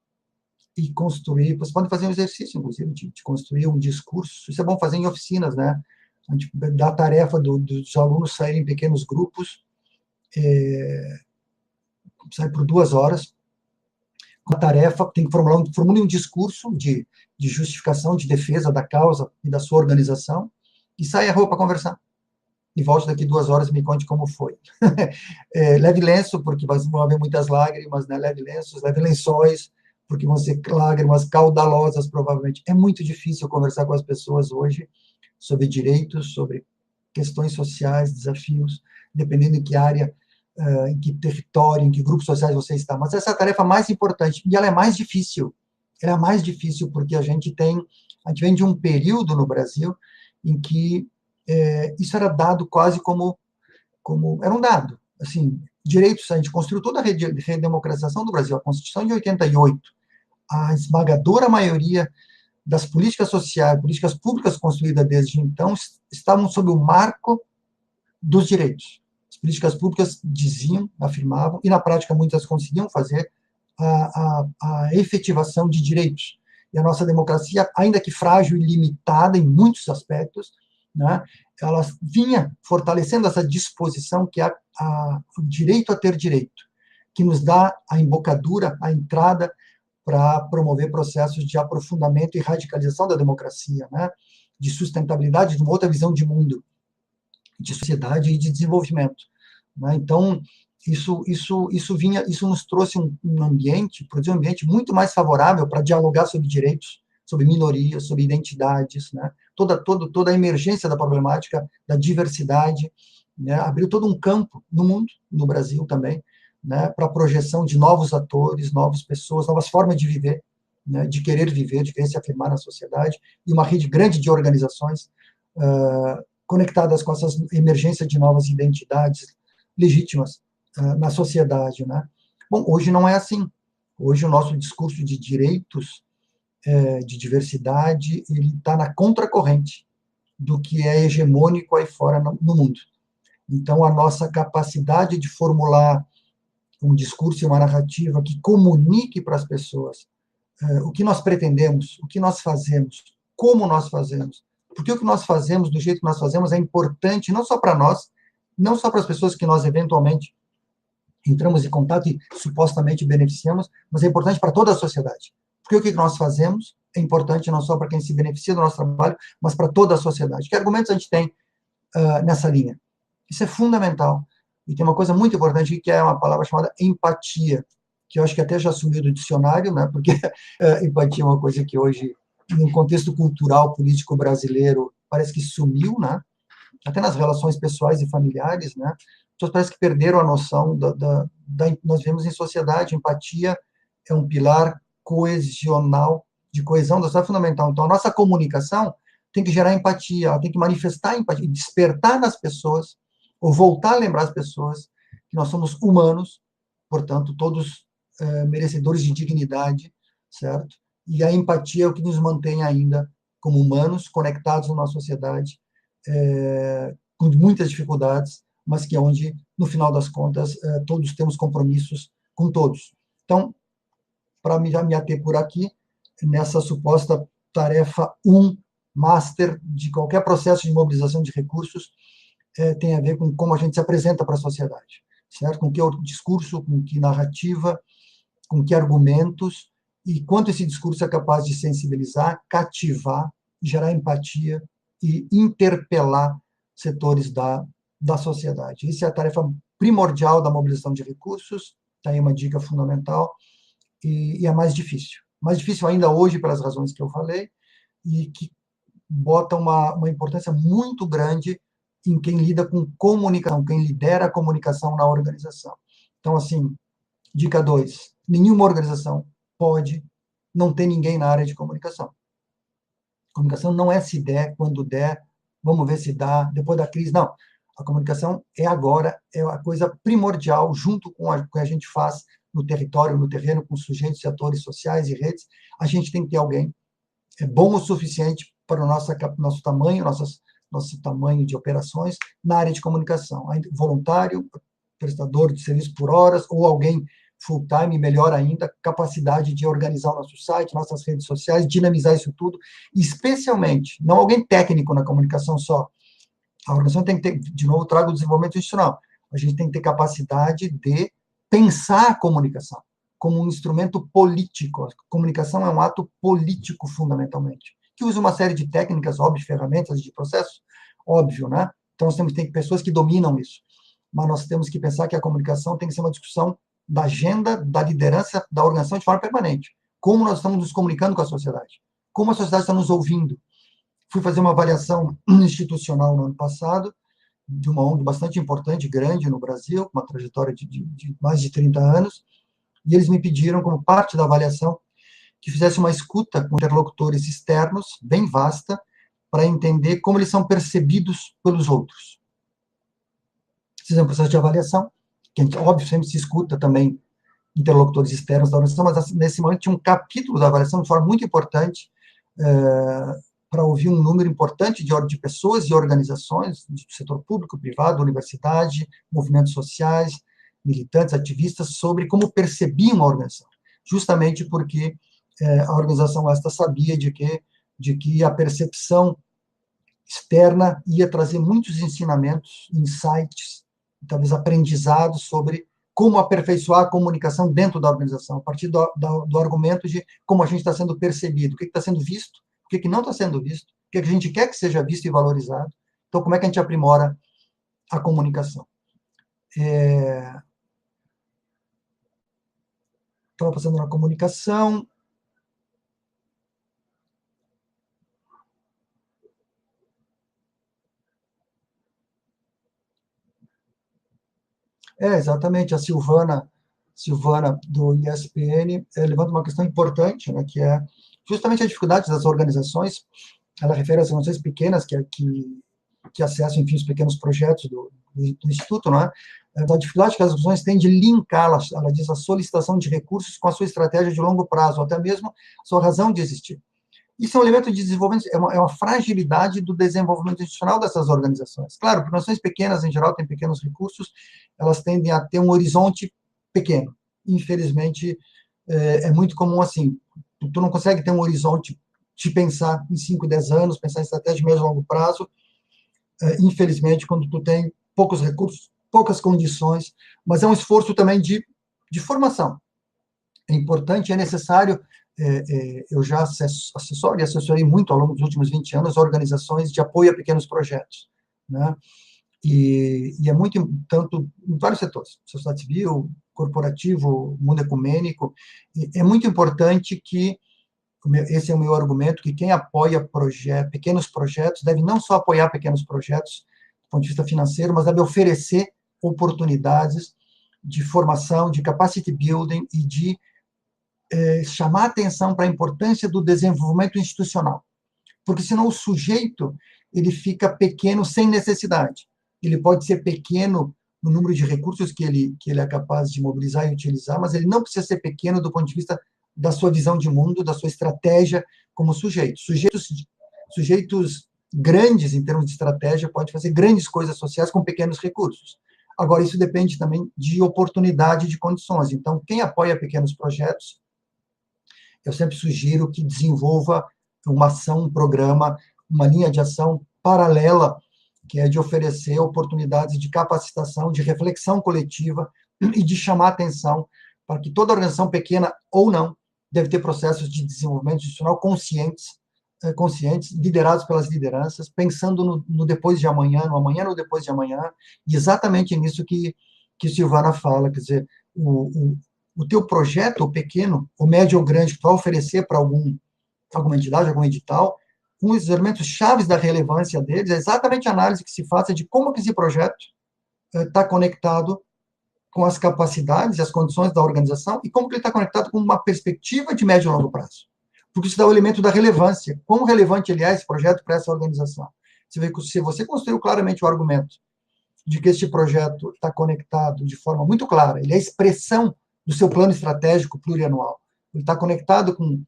e construir, vocês podem fazer um exercício, inclusive, de construir um discurso, isso é bom fazer em oficinas, né? A gente dá a tarefa dos alunos saírem em pequenos grupos, sai por 2 horas, uma tarefa, tem que formular um discurso de justificação, de defesa da causa e da sua organização, e sai à rua para conversar. E volte daqui 2 horas e me conte como foi. Leve lenço, porque vão haver muitas lágrimas, né? Leve lenços, leve lençóis, porque vão ser lágrimas caudalosas, provavelmente. É muito difícil conversar com as pessoas hoje sobre direitos, sobre questões sociais, desafios, dependendo em que área, em que território, em que grupos sociais você está. Mas essa é a tarefa mais importante, e ela é mais difícil. Ela é mais difícil porque a gente vem de um período no Brasil em que isso era dado quase como era um dado. Assim, direitos, a gente construiu toda a redemocratização do Brasil, a Constituição de 88, a esmagadora maioria das políticas sociais, políticas públicas construídas desde então, estavam sob o marco dos direitos. As políticas públicas diziam, afirmavam, e na prática muitas conseguiam fazer a efetivação de direitos. E a nossa democracia, ainda que frágil e limitada em muitos aspectos, né, ela vinha fortalecendo essa disposição que é o direito a ter direito, que nos dá a embocadura, a entrada para promover processos de aprofundamento e radicalização da democracia, né, de sustentabilidade, de uma outra visão de mundo, de sociedade e de desenvolvimento. Né? Então, isso nos trouxe um ambiente, produziu um ambiente muito mais favorável para dialogar sobre direitos, sobre minorias, sobre identidades, né? Toda a emergência da problemática da diversidade, né? Abriu todo um campo no mundo, no Brasil também, né? Para a projeção de novos atores, novas pessoas, novas formas de viver, né? De querer viver, de querer se afirmar na sociedade, e uma rede grande de organizações conectadas com essas emergências de novas identidades legítimas na sociedade, né? Bom, hoje não é assim. Hoje o nosso discurso de direitos, de diversidade, ele está na contracorrente do que é hegemônico aí fora no mundo. Então, a nossa capacidade de formular um discurso e uma narrativa que comunique para as pessoas o que nós pretendemos, o que nós fazemos, como nós fazemos, porque o que nós fazemos, do jeito que nós fazemos, é importante não só para nós, não só para as pessoas que nós eventualmente entramos em contato e supostamente beneficiamos, mas é importante para toda a sociedade. Porque o que nós fazemos é importante não só para quem se beneficia do nosso trabalho, mas para toda a sociedade. Que argumentos a gente tem nessa linha? Isso é fundamental. E tem uma coisa muito importante que é uma palavra chamada empatia, que eu acho que até já sumiu do dicionário, né? Porque empatia é uma coisa que hoje, no contexto cultural, político brasileiro, parece que sumiu, né? Até nas relações pessoais e familiares, né? As pessoas parece que perderam a noção nós vivemos em sociedade, empatia é um pilar coesional, de coesão da sociedade fundamental. Então, a nossa comunicação tem que gerar empatia, ela tem que manifestar empatia, despertar nas pessoas, ou voltar a lembrar as pessoas que nós somos humanos, portanto, todos merecedores de dignidade, certo? E a empatia é o que nos mantém ainda como humanos, conectados na nossa sociedade, com muitas dificuldades, mas que é onde, no final das contas, todos temos compromissos com todos. Então, para me ater por aqui, nessa suposta tarefa 1, master de qualquer processo de mobilização de recursos, tem a ver com como a gente se apresenta para a sociedade, certo? Com que discurso, com que narrativa, com que argumentos, e quanto esse discurso é capaz de sensibilizar, cativar, gerar empatia e interpelar setores da sociedade. Essa é a tarefa primordial da mobilização de recursos, está aí uma dica fundamental, e é mais difícil. Mais difícil ainda hoje, pelas razões que eu falei, e que bota uma importância muito grande em quem lida com comunicação, quem lidera a comunicação na organização. Então, assim, dica 2, nenhuma organização pode não ter ninguém na área de comunicação. Comunicação não é se der, quando der, vamos ver se dá, depois da crise, não. A comunicação é agora, é a coisa primordial, junto com o que a gente faz no território, no terreno, com sujeitos e atores sociais e redes, a gente tem que ter alguém bom o suficiente para o nosso tamanho, nosso tamanho de operações na área de comunicação. Voluntário, prestador de serviço por horas, ou alguém full-time, melhor ainda, capacidade de organizar o nosso site, nossas redes sociais, dinamizar isso tudo, especialmente, não alguém técnico na comunicação só. A organização tem que ter, de novo, trago o desenvolvimento institucional. A gente tem que ter capacidade de pensar a comunicação como um instrumento político. A comunicação é um ato político, fundamentalmente, que usa uma série de técnicas, óbvio, ferramentas de processo, óbvio, né? Então, nós temos que ter pessoas que dominam isso. Mas nós temos que pensar que a comunicação tem que ser uma discussão da agenda, da liderança, da organização de forma permanente. Como nós estamos nos comunicando com a sociedade? Como a sociedade está nos ouvindo? Fui fazer uma avaliação institucional no ano passado, de uma ONG bastante importante, grande no Brasil, uma trajetória de mais de 30 anos, e eles me pediram, como parte da avaliação, que fizesse uma escuta com interlocutores externos, bem vasta, para entender como eles são percebidos pelos outros. Fizemos um processo de avaliação, que, óbvio, sempre se escuta também interlocutores externos da organização, mas nesse momento tinha um capítulo da avaliação de forma muito importante, para ouvir um número importante de pessoas e organizações do setor público, privado, universidade, movimentos sociais, militantes, ativistas, sobre como percebiam a organização, justamente porque a organização esta sabia de que a percepção externa ia trazer muitos ensinamentos, insights, talvez aprendizados sobre como aperfeiçoar a comunicação dentro da organização, a partir do argumento de como a gente está sendo percebido, o que está sendo visto, o que não está sendo visto, o que a gente quer que seja visto e valorizado. Então, como é que a gente aprimora a comunicação? Estava passando na comunicação. Exatamente, a Silvana do ISPN levanta uma questão importante, né, que é justamente a dificuldade das organizações. Ela refere às organizações pequenas que acessam, enfim, os pequenos projetos do Instituto, não é? A dificuldade que as organizações têm de linkar, ela diz, a solicitação de recursos com a sua estratégia de longo prazo, ou até mesmo a sua razão de existir. Isso é um elemento de desenvolvimento, é uma fragilidade do desenvolvimento institucional dessas organizações. Claro, organizações pequenas, em geral, têm pequenos recursos, elas tendem a ter um horizonte pequeno. Infelizmente, é muito comum assim, tu não consegue ter um horizonte de pensar em 5, 10 anos, pensar em estratégia de médio e longo prazo, infelizmente, quando tu tem poucos recursos, poucas condições, mas é um esforço também de formação. É importante, é necessário, eu já assessoro e assessorei muito ao longo dos últimos 20 anos organizações de apoio a pequenos projetos, né? E é muito, tanto em vários setores, sociedade civil, corporativo, mundo ecumênico, é muito importante que, esse é o meu argumento, que quem apoia pequenos projetos deve não só apoiar pequenos projetos do ponto de vista financeiro, mas deve oferecer oportunidades de formação, de capacity building e de chamar atenção para a importância do desenvolvimento institucional. Porque senão o sujeito ele fica pequeno sem necessidade. Ele pode ser pequeno no número de recursos que ele é capaz de mobilizar e utilizar, mas ele não precisa ser pequeno do ponto de vista da sua visão de mundo, da sua estratégia como sujeito. Sujeitos grandes em termos de estratégia podem fazer grandes coisas sociais com pequenos recursos. Agora, isso depende também de oportunidade e de condições. Então, quem apoia pequenos projetos, eu sempre sugiro que desenvolva uma ação, um programa, uma linha de ação paralela, que é de oferecer oportunidades de capacitação, de reflexão coletiva e de chamar atenção para que toda organização, pequena ou não, deve ter processos de desenvolvimento institucional conscientes, liderados pelas lideranças, pensando no depois de amanhã, no amanhã no depois de amanhã, e exatamente nisso que Silvana fala, quer dizer, o teu projeto, o pequeno, o médio ou grande, que tu vai oferecer para alguma entidade, algum edital, um dos elementos chaves da relevância deles é exatamente a análise que se faça de como que esse projeto está conectado com as capacidades e as condições da organização e como que ele está conectado com uma perspectiva de médio e longo prazo. Porque isso dá o elemento da relevância. Quão relevante ele é esse projeto para essa organização? Você vê que se você construiu claramente o argumento de que este projeto está conectado de forma muito clara, ele é a expressão do seu plano estratégico plurianual, ele está conectado com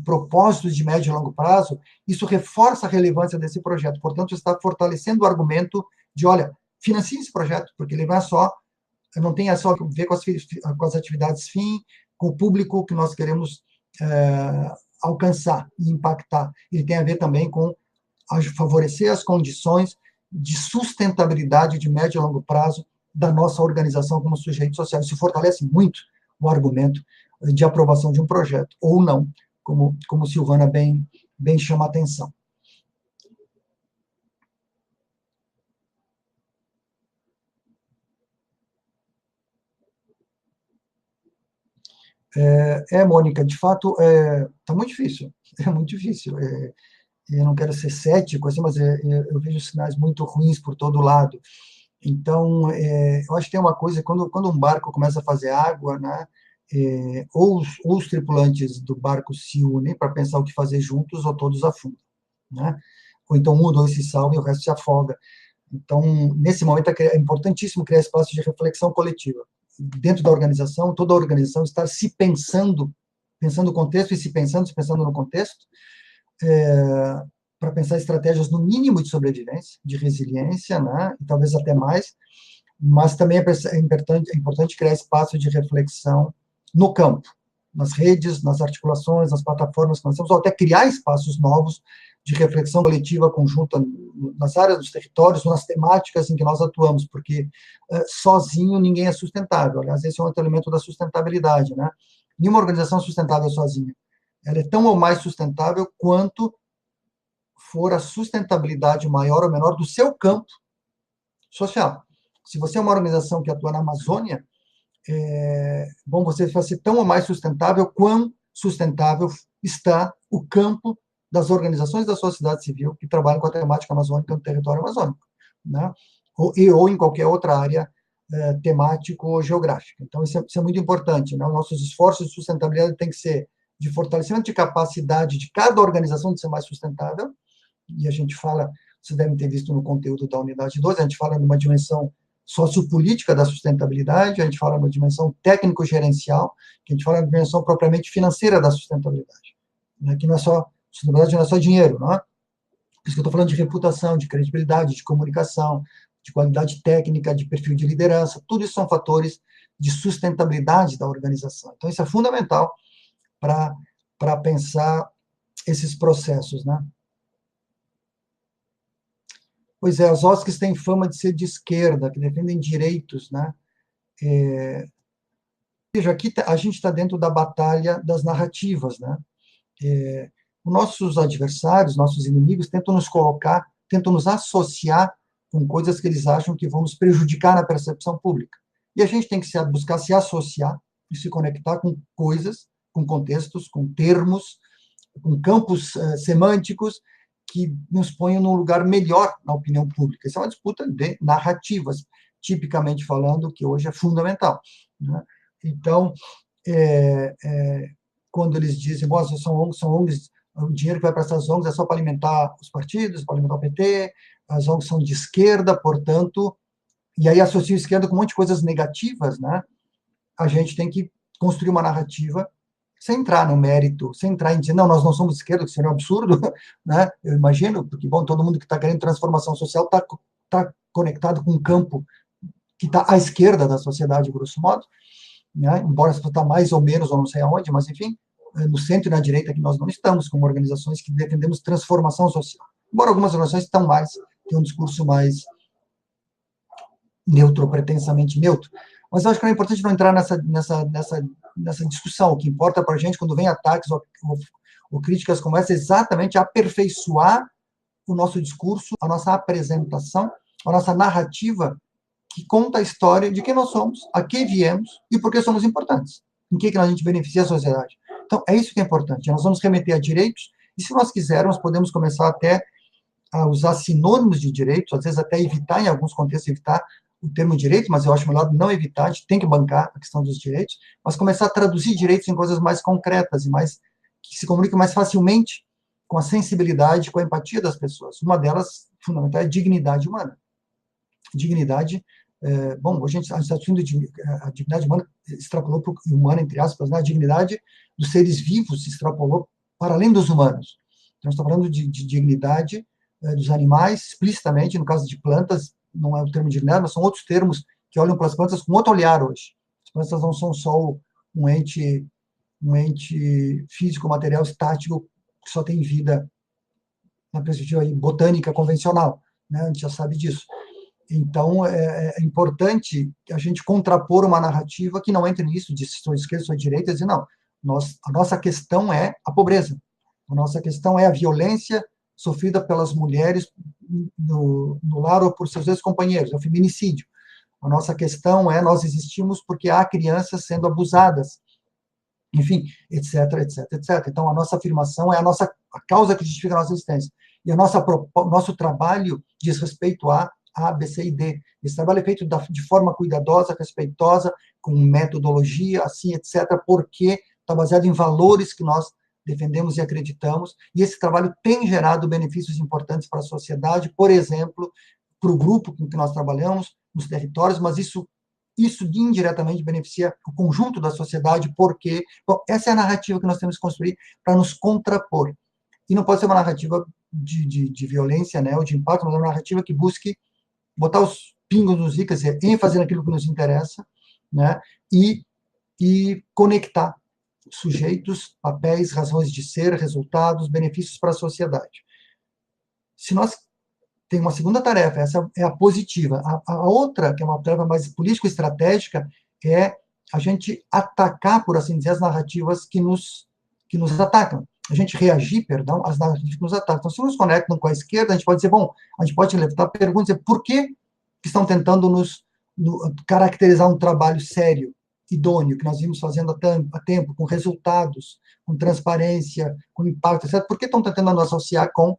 propósitos de médio e longo prazo, isso reforça a relevância desse projeto. Portanto, está fortalecendo o argumento de, olha, financie esse projeto, porque ele não tem só a ver com as atividades fim, com o público que nós queremos alcançar e impactar. Ele tem a ver também com favorecer as condições de sustentabilidade de médio e longo prazo da nossa organização como sujeito social. Isso fortalece muito o argumento de aprovação de um projeto, ou não, como Silvana bem chama a atenção. Mônica, de fato, está muito difícil, é muito difícil. Eu não quero ser cético, assim, mas eu vejo sinais muito ruins por todo lado. Então, eu acho que tem uma coisa, quando um barco começa a fazer água, né, ou os tripulantes do barco se unem para pensar o que fazer juntos, ou todos afundam, né? Ou então um ou dois se salvam e o resto se afoga. Então, nesse momento, é importantíssimo criar espaço de reflexão coletiva. Dentro da organização, toda a organização estar pensando o contexto e se pensando no contexto, para pensar estratégias no mínimo de sobrevivência, de resiliência, né, e talvez até mais, mas também é importante criar espaço de reflexão no campo, nas redes, nas articulações, nas plataformas que nós temos, ou até criar espaços novos de reflexão coletiva conjunta nas áreas dos territórios, nas temáticas em que nós atuamos, porque sozinho ninguém é sustentável. Aliás, esse é um outro elemento da sustentabilidade, né? Nenhuma organização sustentável sozinha. Ela é tão ou mais sustentável quanto for a sustentabilidade maior ou menor do seu campo social. Se você é uma organização que atua na Amazônia, você vai ser tão ou mais sustentável quão sustentável está o campo das organizações da sociedade civil que trabalham com a temática amazônica no território amazônico, né? ou em qualquer outra área temático ou geográfica. Então, isso é muito importante, né? Os nossos esforços de sustentabilidade têm que ser de fortalecimento de capacidade de cada organização de ser mais sustentável, e a gente fala, vocês devem ter visto no conteúdo da unidade 12, a gente fala numa dimensão sociopolítica da sustentabilidade, a gente fala numa dimensão técnico-gerencial, que a gente fala na dimensão propriamente financeira da sustentabilidade, né? Que não é só, sustentabilidade não é só dinheiro, não é? Por isso que eu estou falando de reputação, de credibilidade, de comunicação, de qualidade técnica, de perfil de liderança, tudo isso são fatores de sustentabilidade da organização. Então, isso é fundamental para pensar esses processos, né? Pois é, as OSCs têm fama de ser de esquerda, que defendem direitos, né? Veja, aqui a gente está dentro da batalha das narrativas, né? Nossos adversários, nossos inimigos tentam nos colocar, tentam nos associar com coisas que eles acham que vão nos prejudicar na percepção pública. E a gente tem que buscar se associar e se conectar com coisas, com contextos, com termos, com campos semânticos que nos ponham num lugar melhor na opinião pública. Isso é uma disputa de narrativas, tipicamente falando, que hoje é fundamental, né? Então, quando eles dizem, bom, são ONGs, o dinheiro que vai para essas ONGs é só para alimentar os partidos, para alimentar o PT, as ONGs são de esquerda, portanto, e aí associa a esquerda com um monte de coisas negativas, né? A gente tem que construir uma narrativa sem entrar no mérito, sem entrar em dizer, não, nós não somos de esquerda, que seria um absurdo, né? Eu imagino, porque, bom, todo mundo que está querendo transformação social está conectado com um campo que está à esquerda da sociedade, grosso modo, né? Embora está mais ou menos, ou não sei aonde, mas, enfim, no centro e na direita que nós não estamos, como organizações que defendemos transformação social. Embora algumas organizações estão mais, têm um discurso mais neutro, pretensamente neutro. Mas eu acho que é importante não entrar nessa discussão. O que importa para a gente, quando vem ataques ou críticas como essa, é exatamente aperfeiçoar o nosso discurso, a nossa apresentação, a nossa narrativa, que conta a história de quem nós somos, a que viemos e por que somos importantes, em que a gente beneficia a sociedade. Então, é isso que é importante. Nós vamos remeter a direitos, e se nós quisermos, podemos começar até a usar sinônimos de direitos, às vezes até evitar, em alguns contextos, evitar o termo direito, mas eu acho melhor não evitar, a gente tem que bancar a questão dos direitos, mas começar a traduzir direitos em coisas mais concretas e mais que se comunicam mais facilmente com a sensibilidade, com a empatia das pessoas. Uma delas, fundamental, é a dignidade humana. Dignidade, bom, hoje a gente está discutindo a dignidade humana, extrapolou para o humano, entre aspas, né? A dignidade dos seres vivos se extrapolou para além dos humanos. Então, estamos falando de dignidade dos animais, explicitamente, no caso de plantas, não é o termo dignidade, mas são outros termos que olham para as plantas com outro olhar hoje. As plantas não são só um ente físico, material, estático, que só tem vida na perspectiva botânica convencional, né? A gente já sabe disso. Então, é importante a gente contrapor uma narrativa que não entre nisso, de se sou esquerda, sou direita, e dizer, não, a nossa questão é a pobreza, a nossa questão é a violência sofrida pelas mulheres no lar ou por seus ex-companheiros, é o feminicídio. A nossa questão é, nós existimos porque há crianças sendo abusadas, enfim, etc, etc, etc. Então, a nossa afirmação é a causa que justifica a nossa existência. E nosso trabalho diz respeito a, B, C e D. Esse trabalho é feito de forma cuidadosa, respeitosa, com metodologia, assim, etc., porque está baseado em valores que nós defendemos e acreditamos, e esse trabalho tem gerado benefícios importantes para a sociedade, por exemplo, para o grupo com que nós trabalhamos, nos territórios, mas isso indiretamente beneficia o conjunto da sociedade, porque, bom, essa é a narrativa que nós temos que construir para nos contrapor. E não pode ser uma narrativa de violência, né, ou de impacto, mas uma narrativa que busque botar os pingos nos is, quer dizer, ênfase naquilo que nos interessa, né, e conectar sujeitos, papéis, razões de ser, resultados, benefícios para a sociedade. Se nós tem uma segunda tarefa, essa é a positiva. A outra, que é uma tarefa mais político-estratégica, é a gente atacar, por assim dizer, as narrativas que nos atacam. A gente reagir, perdão, às narrativas que nos atacam. Então, se nos conectam com a esquerda, a gente pode dizer, bom, a gente pode levantar perguntas, dizer, por que estão tentando caracterizar um trabalho sério, idôneo, que nós vimos fazendo há tempo, com resultados, com transparência, com impacto, etc. Por que estão tentando nos associar com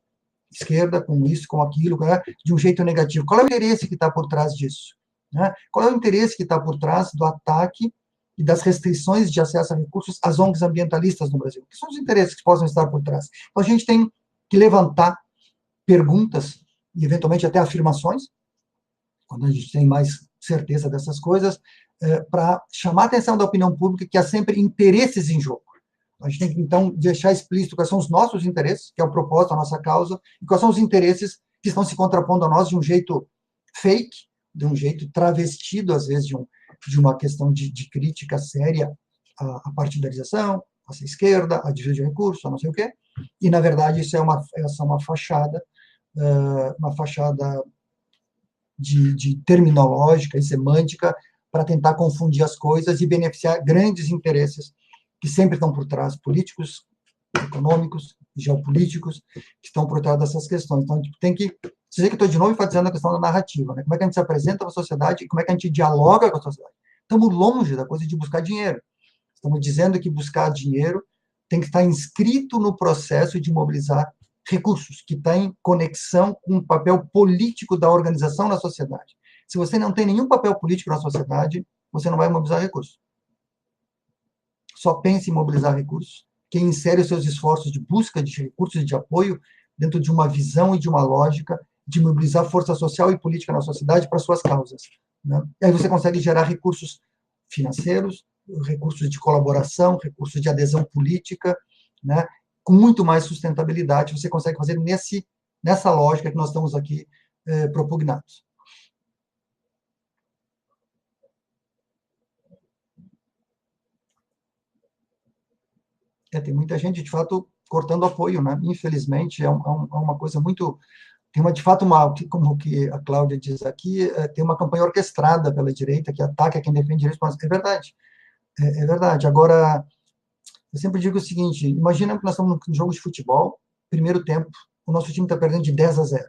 esquerda, com isso, com aquilo, né, de um jeito negativo? Qual é o interesse que está por trás disso? Né? Qual é o interesse que está por trás do ataque e das restrições de acesso a recursos às ONGs ambientalistas no Brasil? Que são os interesses que possam estar por trás? Então, a gente tem que levantar perguntas e, eventualmente, até afirmações, quando a gente tem mais certeza dessas coisas, para chamar a atenção da opinião pública que há sempre interesses em jogo. A gente tem que, então, deixar explícito quais são os nossos interesses, que é o propósito, a nossa causa, e quais são os interesses que estão se contrapondo a nós de um jeito fake, de um jeito travestido, às vezes, de uma questão de crítica séria à partidarização, à esquerda, à desvio de recursos, a não sei o quê. e, na verdade, essa é uma fachada de terminológica e semântica para tentar confundir as coisas e beneficiar grandes interesses que sempre estão por trás, políticos, econômicos, geopolíticos, que estão por trás dessas questões. Então, a gente tem que dizer que estou de novo enfatizando a questão da narrativa, né? Como é que a gente se apresenta para a sociedade e como é que a gente dialoga com a sociedade. Estamos longe da coisa de buscar dinheiro. Estamos dizendo que buscar dinheiro tem que estar inscrito no processo de mobilizar recursos, que está em conexão com o papel político da organização na sociedade. Se você não tem nenhum papel político na sociedade, você não vai mobilizar recursos. Só pense em mobilizar recursos quem insere os seus esforços de busca de recursos e de apoio dentro de uma visão e de uma lógica de mobilizar força social e política na sociedade para suas causas. Né? E aí você consegue gerar recursos financeiros, recursos de colaboração, recursos de adesão política, né? Com muito mais sustentabilidade, você consegue fazer nessa lógica que nós estamos aqui propugnados. Tem muita gente, de fato, cortando apoio, né? Infelizmente, uma coisa muito... Tem, de fato, como que a Cláudia diz aqui, tem uma campanha orquestrada pela direita que ataca quem defende direitos, mas é verdade. É verdade. Agora, eu sempre digo o seguinte, imagina que nós estamos num jogo de futebol, primeiro tempo, o nosso time está perdendo de 10-0.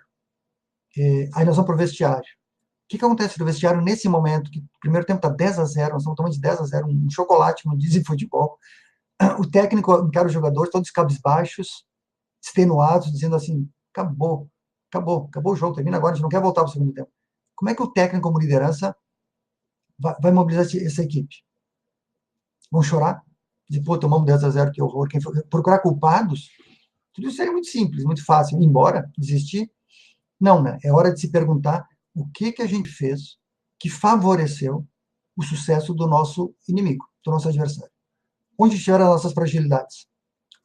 Aí nós vamos para o vestiário. O que acontece no vestiário nesse momento, que o primeiro tempo está 10-0, nós estamos tomando de 10-0, um chocolate, como dizem futebol. O técnico encara os jogadores, todos cabisbaixos, extenuados, dizendo assim, acabou o jogo, termina agora, a gente não quer voltar para o segundo tempo. Como é que o técnico, como liderança, vai mobilizar essa equipe? Vão chorar? Dizer, pô, tomamos 10-0, que horror. Procurar culpados? Tudo isso é muito simples, muito fácil. Ir embora, desistir? Não, né? É hora de se perguntar o que a gente fez que favoreceu o sucesso do nosso inimigo, do nosso adversário. Onde estiveram as nossas fragilidades?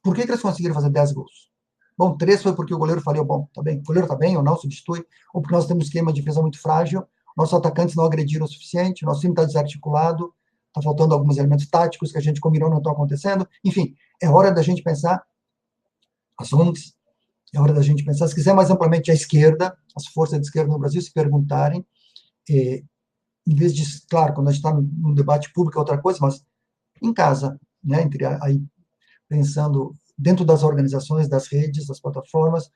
Por que eles conseguiram fazer 10 gols? Bom, 3 foi porque o goleiro falou, bom, tá bem, o goleiro tá bem ou não, substitui, ou porque nós temos um esquema de defesa muito frágil, nossos atacantes não agrediram o suficiente, nosso time está desarticulado, está faltando alguns elementos táticos que a gente combinou não estão acontecendo. Enfim, é hora da gente pensar as ONGs, é hora da gente pensar, se quiser mais amplamente a esquerda, as forças de esquerda no Brasil se perguntarem, em vez de, claro, quando a gente está num debate público é outra coisa, mas em casa, né, aí pensando dentro das organizações, das redes, das plataformas,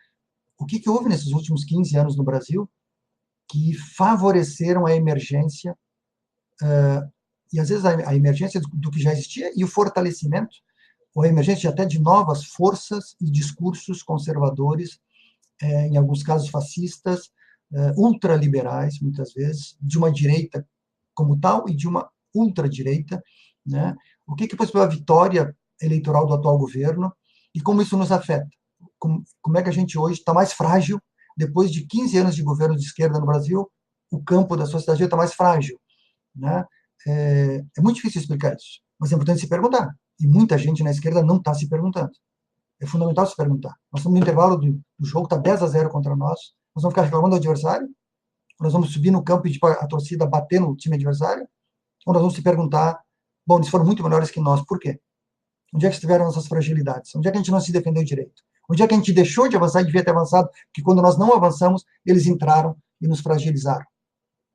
o que houve nesses últimos 15 anos no Brasil que favoreceram a emergência, e às vezes a emergência do que já existia e o fortalecimento, ou a emergência até de novas forças e discursos conservadores, em alguns casos fascistas, ultraliberais, muitas vezes, de uma direita como tal e de uma ultradireita, né? O que possibilitou a vitória eleitoral do atual governo e como isso nos afeta? Como é que a gente hoje está mais frágil, depois de 15 anos de governo de esquerda no Brasil, o campo da sociedade está mais frágil, né? É muito difícil explicar isso, mas é importante se perguntar. E muita gente na esquerda não está se perguntando. É fundamental se perguntar. Nós estamos no intervalo do jogo, está 10-0 contra nós vamos ficar reclamando do adversário? Ou nós vamos subir no campo e pedir para a torcida bater no time adversário? Ou nós vamos se perguntar, bom, eles foram muito melhores que nós, por quê? Onde é que estiveram nossas fragilidades? Onde é que a gente não se defendeu direito? Onde é que a gente deixou de avançar e devia ter avançado? Porque quando nós não avançamos, eles entraram e nos fragilizaram.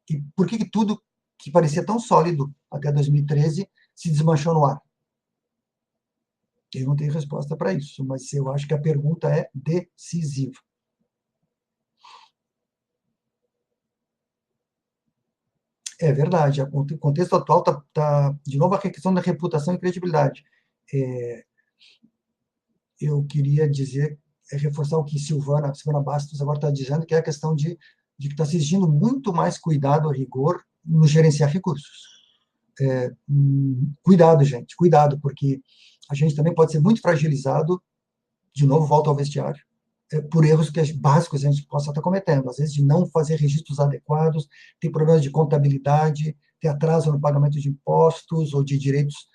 E por que tudo que parecia tão sólido até 2013 se desmanchou no ar? Eu não tenho resposta para isso, mas eu acho que a pergunta é decisiva. É verdade, o contexto atual está, de novo, a questão da reputação e credibilidade. Eu queria dizer, reforçar o que Silvana Bastos agora está dizendo, que é a questão de que está se exigindo muito mais cuidado, rigor, no gerenciar recursos. Cuidado, gente, cuidado, porque a gente também pode ser muito fragilizado, de novo, volta ao vestiário, por erros básicos que a gente possa estar cometendo, às vezes de não fazer registros adequados, ter problemas de contabilidade, ter atraso no pagamento de impostos ou de direitos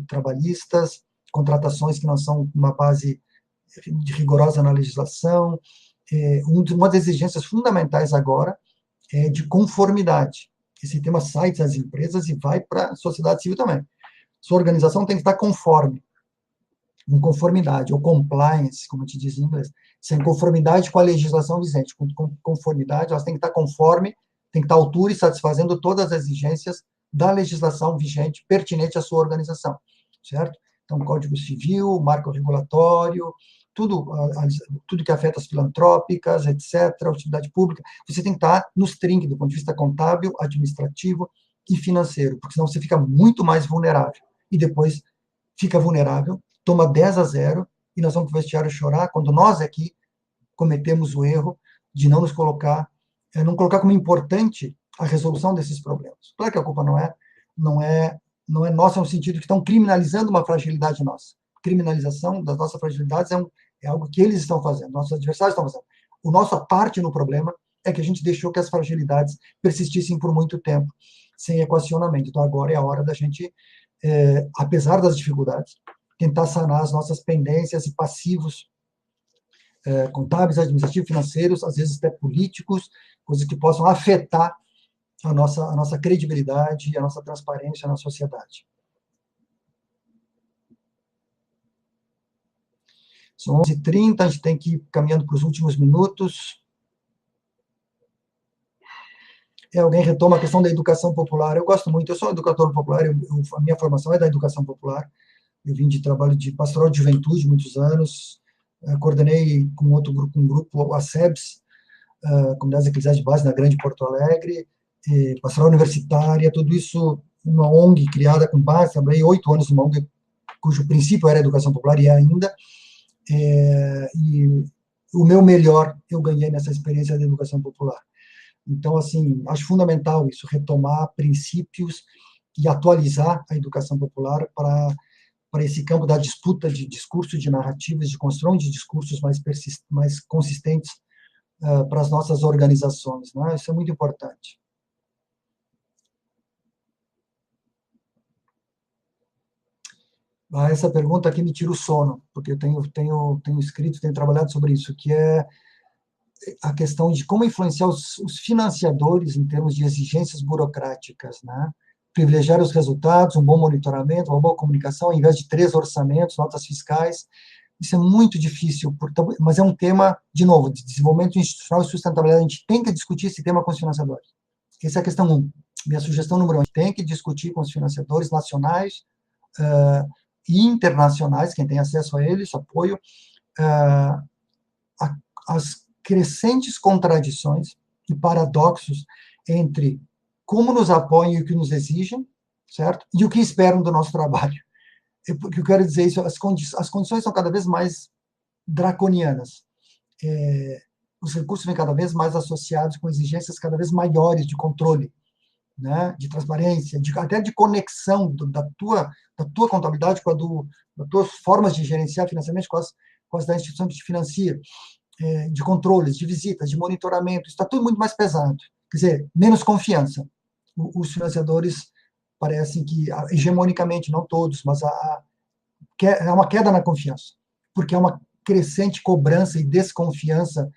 trabalhistas, contratações que não são uma base rigorosa na legislação. Uma das exigências fundamentais agora é de conformidade. Esse tema sai das empresas e vai para a sociedade civil também. Sua organização tem que estar conforme. em conformidade, ou compliance, como a gente diz em inglês, se é em conformidade com a legislação vigente, com conformidade, elas têm que estar conforme, tem que estar à altura e satisfazendo todas as exigências da legislação vigente pertinente à sua organização, certo? Então, Código Civil, marco regulatório, tudo, tudo que afeta as filantrópicas, etc., utilidade pública, você tem que estar nos trinques do ponto de vista contábil, administrativo e financeiro, porque senão você fica muito mais vulnerável. E depois fica vulnerável, toma 10-0, e nós vamos para o vestiário chorar quando nós aqui cometemos o erro de não nos colocar, não colocar como importante a resolução desses problemas. Claro que a culpa não é, não é nossa no sentido que estão criminalizando uma fragilidade nossa. Criminalização das nossas fragilidades é algo que eles estão fazendo, nossos adversários estão fazendo. A nossa parte no problema é que a gente deixou que as fragilidades persistissem por muito tempo, sem equacionamento. Então, agora é a hora da gente, apesar das dificuldades, tentar sanar as nossas pendências e passivos contábeis, administrativos, financeiros, às vezes até políticos, coisas que possam afetar a nossa credibilidade e a nossa transparência na sociedade. São 11h30, a gente tem que ir caminhando para os últimos minutos. Alguém retoma a questão da educação popular. Eu gosto muito, eu sou educador popular, a minha formação é da educação popular. Eu vim de trabalho de pastoral de juventude, muitos anos, coordenei com outro grupo, um grupo, a SEBS, Comunidades Eclesiais de Base, na Grande Porto Alegre, pastoral universitária, tudo isso, uma ONG criada com base, trabalhei 8 anos numa ONG cujo princípio era a educação popular, e ainda, e o meu melhor eu ganhei nessa experiência da educação popular. Então, assim, acho fundamental isso, retomar princípios e atualizar a educação popular para esse campo da disputa de discurso, de narrativas, de construção de discursos mais consistentes para as nossas organizações, né? Isso é muito importante. Essa pergunta aqui me tira o sono, porque eu tenho escrito, tenho trabalhado sobre isso, que é a questão de como influenciar os financiadores em termos de exigências burocráticas, né? Privilegiar os resultados, um bom monitoramento, uma boa comunicação, ao invés de 3 orçamentos, notas fiscais. Isso é muito difícil, mas é um tema, de novo, de desenvolvimento institucional e sustentabilidade. A gente tem que discutir esse tema com os financiadores. Essa é a questão 1. Minha sugestão número 1, a gente tem que discutir com os financiadores nacionais e internacionais, quem tem acesso a eles, apoio, as crescentes contradições e paradoxos entre como nos apoiam e o que nos exigem, certo? E o que esperam do nosso trabalho. O que eu quero dizer isso, as condições são cada vez mais draconianas. Os recursos vêm cada vez mais associados com exigências cada vez maiores de controle, né, de transparência, até de conexão da tua contabilidade com das tuas formas de gerenciar financeiramente com as da instituição que te financia, de controles, de visitas, de monitoramento. Isso está tudo muito mais pesado. Quer dizer, menos confiança. Os financiadores parecem que, hegemonicamente, não todos, mas é uma queda na confiança, porque é uma crescente cobrança e desconfiança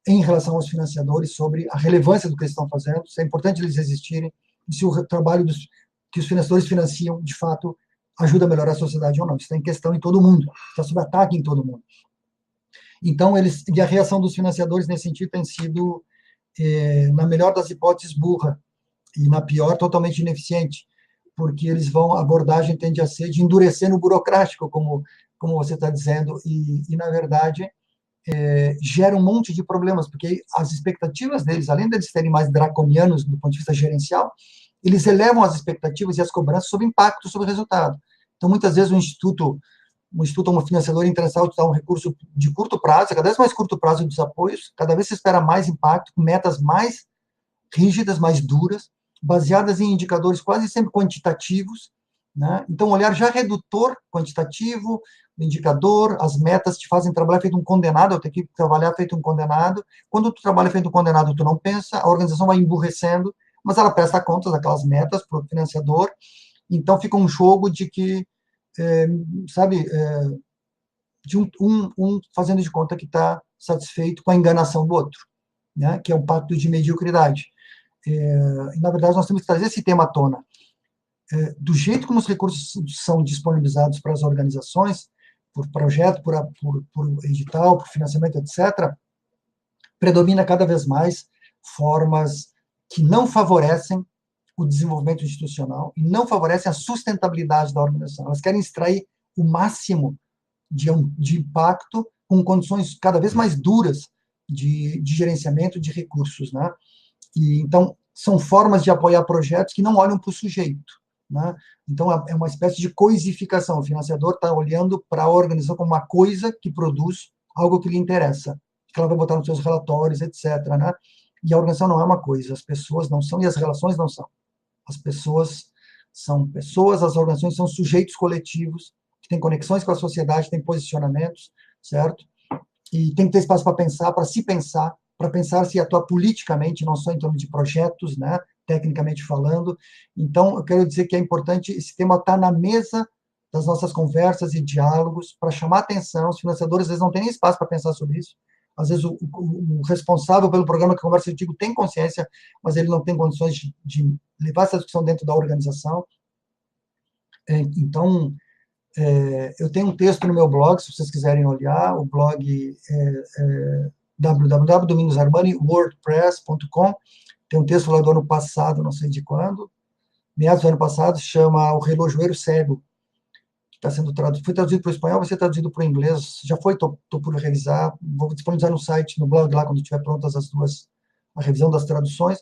em relação aos financiadores sobre a relevância do que eles estão fazendo, se é importante eles existirem, e se o trabalho que os financiadores financiam, de fato, ajuda a melhorar a sociedade ou não. Isso está em questão em todo mundo, está sob ataque em todo mundo. Então, e a reação dos financiadores nesse sentido tem sido, na melhor das hipóteses, burra, e na pior, totalmente ineficiente, porque a abordagem tende a ser de endurecer no burocrático, como você está dizendo, e na verdade, gera um monte de problemas, porque as expectativas deles, além deles serem mais draconianos do ponto de vista gerencial, eles elevam as expectativas e as cobranças sobre impacto, sobre resultado. Então, muitas vezes, um instituto ou uma financiadora internacional te dá um recurso de curto prazo, cada vez mais curto prazo dos apoios, cada vez se espera mais impacto, com metas mais rígidas, mais duras, baseadas em indicadores quase sempre quantitativos, né? Então, um olhar já redutor, quantitativo, indicador, as metas te fazem trabalhar feito um condenado, eu tenho que trabalhar feito um condenado. Quando tu trabalha feito um condenado, tu não pensa, a organização vai emburrecendo, mas ela presta contas daquelas metas para o financiador, então fica um jogo de que, de um fazendo de conta que está satisfeito com a enganação do outro, né? Que é um pacto de mediocridade. Na verdade, nós temos que trazer esse tema à tona. Do jeito como os recursos são disponibilizados para as organizações, por projeto, por edital, por financiamento, etc., predomina cada vez mais formas que não favorecem o desenvolvimento institucional e não favorecem a sustentabilidade da organização. Elas querem extrair o máximo de impacto com condições cada vez mais duras de gerenciamento de recursos, né? E, então, são formas de apoiar projetos que não olham para o sujeito, né? Então, é uma espécie de coisificação. O financiador está olhando para a organização como uma coisa que produz algo que lhe interessa, que ela vai botar nos seus relatórios, etc., né? E a organização não é uma coisa, as pessoas não são, e as relações não são. As pessoas são pessoas, as organizações são sujeitos coletivos, que têm conexões com a sociedade, têm posicionamentos, certo? E tem que ter espaço para pensar se atua politicamente, não só em torno de projetos, né, tecnicamente falando. Então, eu quero dizer que é importante, esse tema está na mesa das nossas conversas e diálogos, para chamar atenção. Os financiadores, às vezes, não têm nem espaço para pensar sobre isso. Às vezes, o responsável pelo programa que conversa contigo tem consciência, mas ele não tem condições de levar essa discussão dentro da organização. Então, eu tenho um texto no meu blog, se vocês quiserem olhar, o blog é www.domingosarmani.wordpress.com. Tem um texto lá do ano passado, não sei de quando, meados do ano passado, chama O Relojoeiro Cego, que está sendo traduzido, foi traduzido para o espanhol, vai ser traduzido para o inglês, já foi, estou por revisar, vou disponibilizar no site, no blog lá, quando estiver prontas as duas, a revisão das traduções.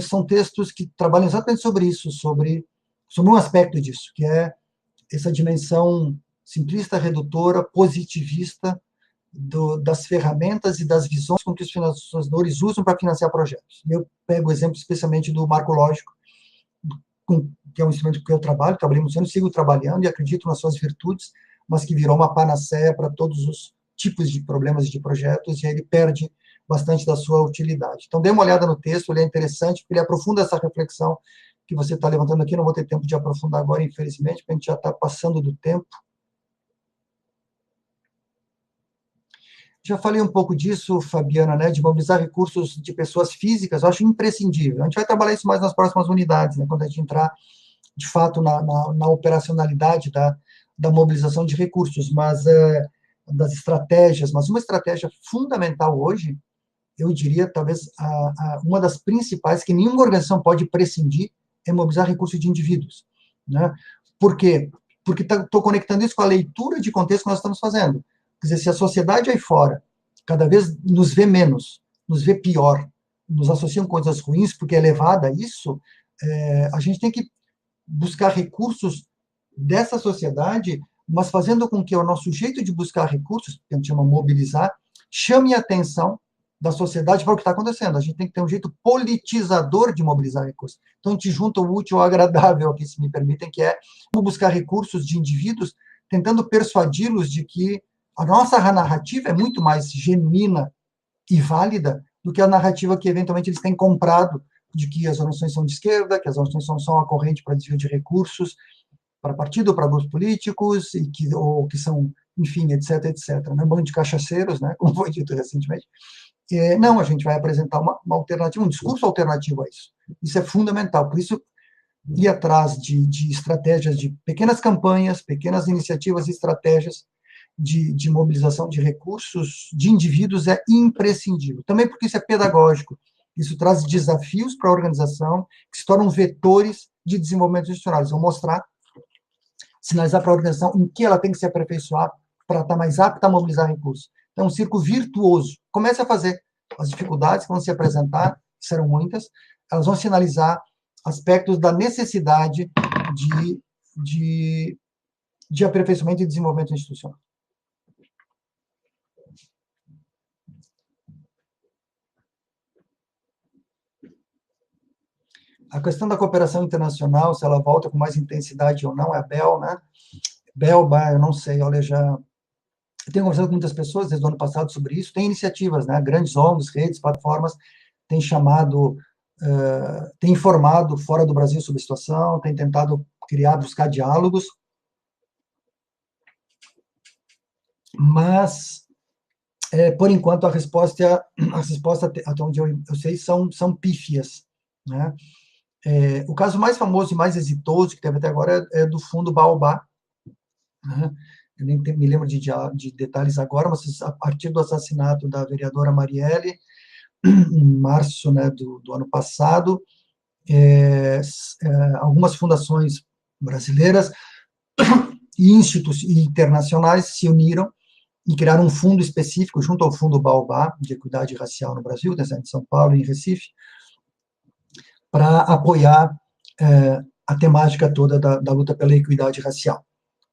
São textos que trabalham exatamente sobre isso, sobre um aspecto disso, que é essa dimensão simplista, redutora, positivista das ferramentas e das visões com que os financiadores usam para financiar projetos. Eu pego o exemplo especialmente do marco lógico, que é um instrumento que eu trabalhei muitos anos, sigo trabalhando e acredito nas suas virtudes, mas que virou uma panaceia para todos os tipos de problemas de projetos, e aí ele perde bastante da sua utilidade. Então, dê uma olhada no texto, ele é interessante, porque ele aprofunda essa reflexão que você está levantando aqui. Não vou ter tempo de aprofundar agora, infelizmente, porque a gente já está passando do tempo. Já falei um pouco disso, Fabiana, né, de mobilizar recursos de pessoas físicas, eu acho imprescindível. A gente vai trabalhar isso mais nas próximas unidades, né, quando a gente entrar, de fato, na operacionalidade da mobilização de recursos, mas das estratégias. Mas uma estratégia fundamental hoje, eu diria, talvez, uma das principais, que nenhuma organização pode prescindir, é mobilizar recursos de indivíduos, né? Por quê? Porque estou conectando isso com a leitura de contexto que nós estamos fazendo. Quer dizer, se a sociedade aí fora cada vez nos vê menos, nos vê pior, nos associam com coisas ruins, porque é levada a isso, a gente tem que buscar recursos dessa sociedade, mas fazendo com que o nosso jeito de buscar recursos, que a gente chama mobilizar, chame a atenção da sociedade para o que está acontecendo. A gente tem que ter um jeito politizador de mobilizar recursos. Então, a gente junta o útil ao agradável aqui, se me permitem, que é buscar recursos de indivíduos, tentando persuadi-los de que a nossa narrativa é muito mais genuína e válida do que a narrativa que, eventualmente, eles têm comprado, de que as organizações são de esquerda, que as organizações são só uma corrente para desvio de recursos, para partido, para grupos políticos, ou que são, enfim, etc., etc. Né? Bando de cachaceiros, né? Como foi dito recentemente. Não, a gente vai apresentar uma alternativa, um discurso alternativo a isso. Isso é fundamental. Por isso, ir atrás de estratégias, de pequenas campanhas, pequenas iniciativas e estratégias de mobilização de recursos de indivíduos é imprescindível. Também porque isso é pedagógico. Isso traz desafios para a organização que se tornam vetores de desenvolvimento institucional. Eles vão mostrar, sinalizar para a organização em que ela tem que se aperfeiçoar para estar mais apta a mobilizar recursos. Então, é um círculo virtuoso. Comece a fazer. As dificuldades que vão se apresentar, que serão muitas, elas vão sinalizar aspectos da necessidade de aperfeiçoamento e desenvolvimento institucional. A questão da cooperação internacional, se ela volta com mais intensidade ou não, é a BEL, né? BEL, eu não sei, olha, eu tenho conversado com muitas pessoas desde o ano passado sobre isso, tem iniciativas, né? Grandes ONGs, redes, plataformas, têm chamado, têm informado fora do Brasil sobre a situação, têm tentado buscar diálogos, mas, por enquanto, a resposta, até onde eu sei, são pífias, né? O caso mais famoso e mais exitoso que teve até agora é do fundo Baobá, né, eu nem me lembro de detalhes agora, mas a partir do assassinato da vereadora Marielle, em março, né, do ano passado, algumas fundações brasileiras e institutos internacionais se uniram e criaram um fundo específico, junto ao Fundo Baobá, de Equidade Racial no Brasil, em São Paulo e em Recife, para apoiar a temática toda da luta pela equidade racial.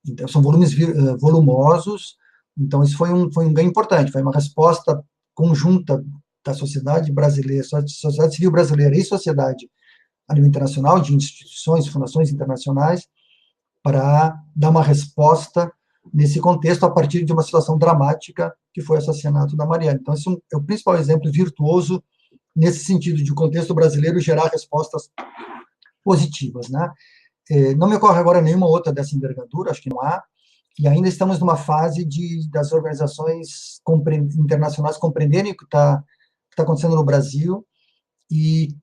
Então, são volumes volumosos, então isso foi um ganho importante, foi uma resposta conjunta da sociedade brasileira, sociedade civil brasileira e sociedade a nível internacional, de instituições, fundações internacionais, para dar uma resposta nesse contexto a partir de uma situação dramática que foi o assassinato da Marielle. Então, esse é o principal exemplo virtuoso nesse sentido de o contexto brasileiro gerar respostas positivas, né? Não me ocorre agora nenhuma outra dessa envergadura, acho que não há, e ainda estamos numa fase das organizações internacionais compreenderem o que está acontecendo no Brasil e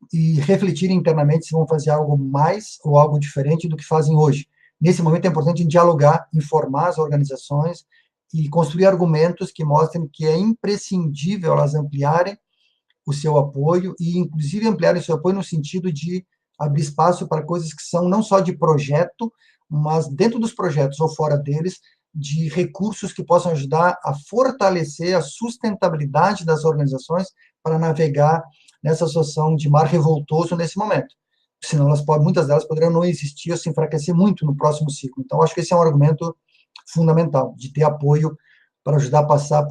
refletirem internamente se vão fazer algo mais ou algo diferente do que fazem hoje. Nesse momento é importante dialogar, informar as organizações e construir argumentos que mostrem que é imprescindível elas ampliarem o seu apoio e, inclusive, ampliarem o seu apoio no sentido de abrir espaço para coisas que são não só de projeto, mas dentro dos projetos ou fora deles, de recursos que possam ajudar a fortalecer a sustentabilidade das organizações para navegar nessa situação de mar revoltoso nesse momento. Senão muitas delas poderiam não existir ou se enfraquecer muito no próximo ciclo. Então, acho que esse é um argumento fundamental, de ter apoio para ajudar a passar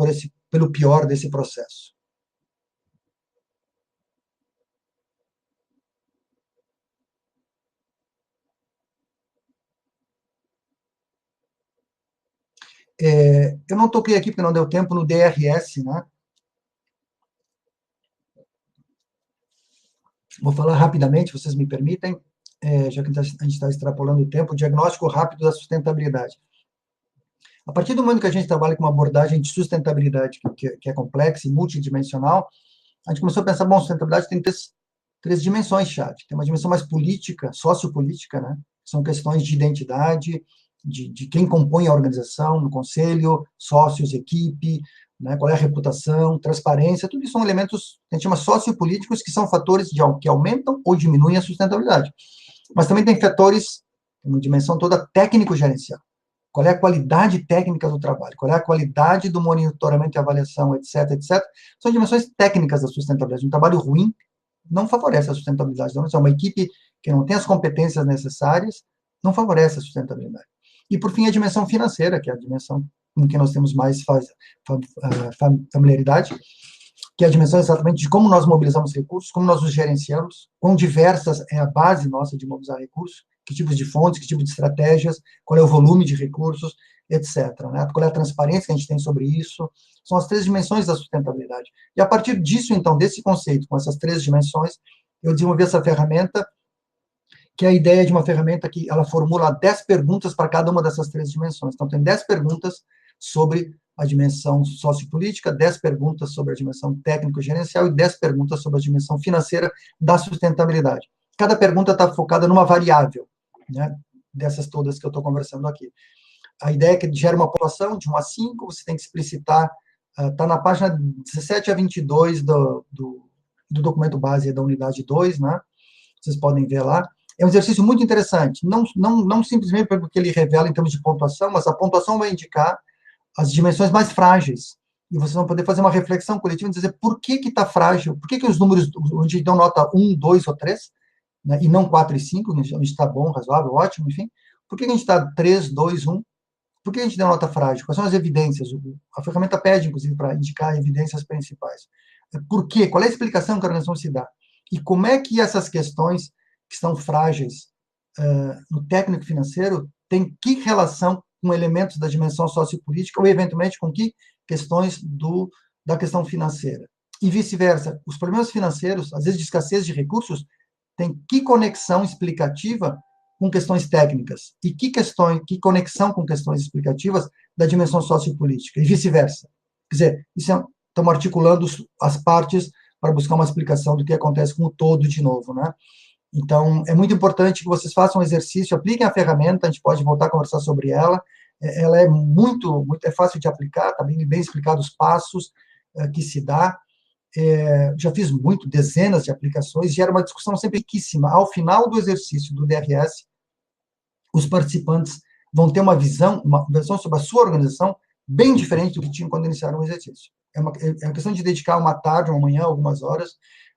pelo pior desse processo. Eu não toquei aqui porque não deu tempo no DRS, né? Vou falar rapidamente, vocês me permitem, já que a gente está extrapolando o tempo, o diagnóstico rápido da sustentabilidade. A partir do momento que a gente trabalha com uma abordagem de sustentabilidade que é complexa e multidimensional, a gente começou a pensar, bom, sustentabilidade tem três dimensões-chave. Tem uma dimensão mais política, sociopolítica, né? São questões de identidade, de quem compõe a organização, no conselho, sócios, equipe, né? Qual é a reputação, transparência, tudo isso são elementos que a gente chama sociopolíticos, que são fatores que aumentam ou diminuem a sustentabilidade. Mas também tem fatores, uma dimensão toda técnico-gerencial. Qual é a qualidade técnica do trabalho? Qual é a qualidade do monitoramento e avaliação, etc, etc. São dimensões técnicas da sustentabilidade. Um trabalho ruim não favorece a sustentabilidade. Então, uma equipe que não tem as competências necessárias não favorece a sustentabilidade. E, por fim, a dimensão financeira, que é a dimensão com que nós temos mais familiaridade, que é a dimensão exatamente de como nós mobilizamos recursos, como nós os gerenciamos, quão diversas é a base nossa de mobilizar recursos, que tipos de fontes, que tipo de estratégias, qual é o volume de recursos, etc. Né? Qual é a transparência que a gente tem sobre isso. São as três dimensões da sustentabilidade. E a partir disso, então, desse conceito, com essas três dimensões, eu desenvolvi essa ferramenta, que é a ideia de uma ferramenta que ela formula 10 perguntas para cada uma dessas três dimensões. Então, tem 10 perguntas sobre a dimensão sociopolítica, 10 perguntas sobre a dimensão técnico-gerencial e 10 perguntas sobre a dimensão financeira da sustentabilidade. Cada pergunta está focada numa variável, né, dessas todas que eu estou conversando aqui. A ideia é que gera uma pontuação de 1 a 5, você tem que explicitar, está na página 17 a 22 do documento base da unidade 2, né, vocês podem ver lá. É um exercício muito interessante, não simplesmente porque ele revela em termos de pontuação, mas a pontuação vai indicar as dimensões mais frágeis, e vocês vão poder fazer uma reflexão coletiva e dizer por que está frágil, por que os números, onde dão nota 1, 2 ou 3, né, e não 4 e 5, onde está bom, razoável, ótimo, enfim, por que a gente está 3, 2, 1, por que a gente deu nota frágil? Quais são as evidências? A ferramenta pede, inclusive, para indicar evidências principais. Por quê? Qual é a explicação que a organização se dá? E como é que essas questões que estão frágeis no técnico financeiro têm que relação com elementos da dimensão sociopolítica ou, eventualmente, com que questões da questão financeira. E vice-versa. Os problemas financeiros, às vezes de escassez de recursos, têm que conexão explicativa com questões técnicas e que conexão com questões explicativas da dimensão sociopolítica e vice-versa. Quer dizer, estamos articulando as partes para buscar uma explicação do que acontece com o todo de novo, né? Então, é muito importante que vocês façam um exercício, apliquem a ferramenta, a gente pode voltar a conversar sobre ela, ela é muito é fácil de aplicar, está bem explicado os passos que se dá. Já fiz dezenas de aplicações, e era uma discussão sempre riquíssima. Ao final do exercício do DRS, os participantes vão ter uma visão sobre a sua organização bem diferente do que tinham quando iniciaram o exercício. É uma questão de dedicar uma tarde, uma manhã, algumas horas,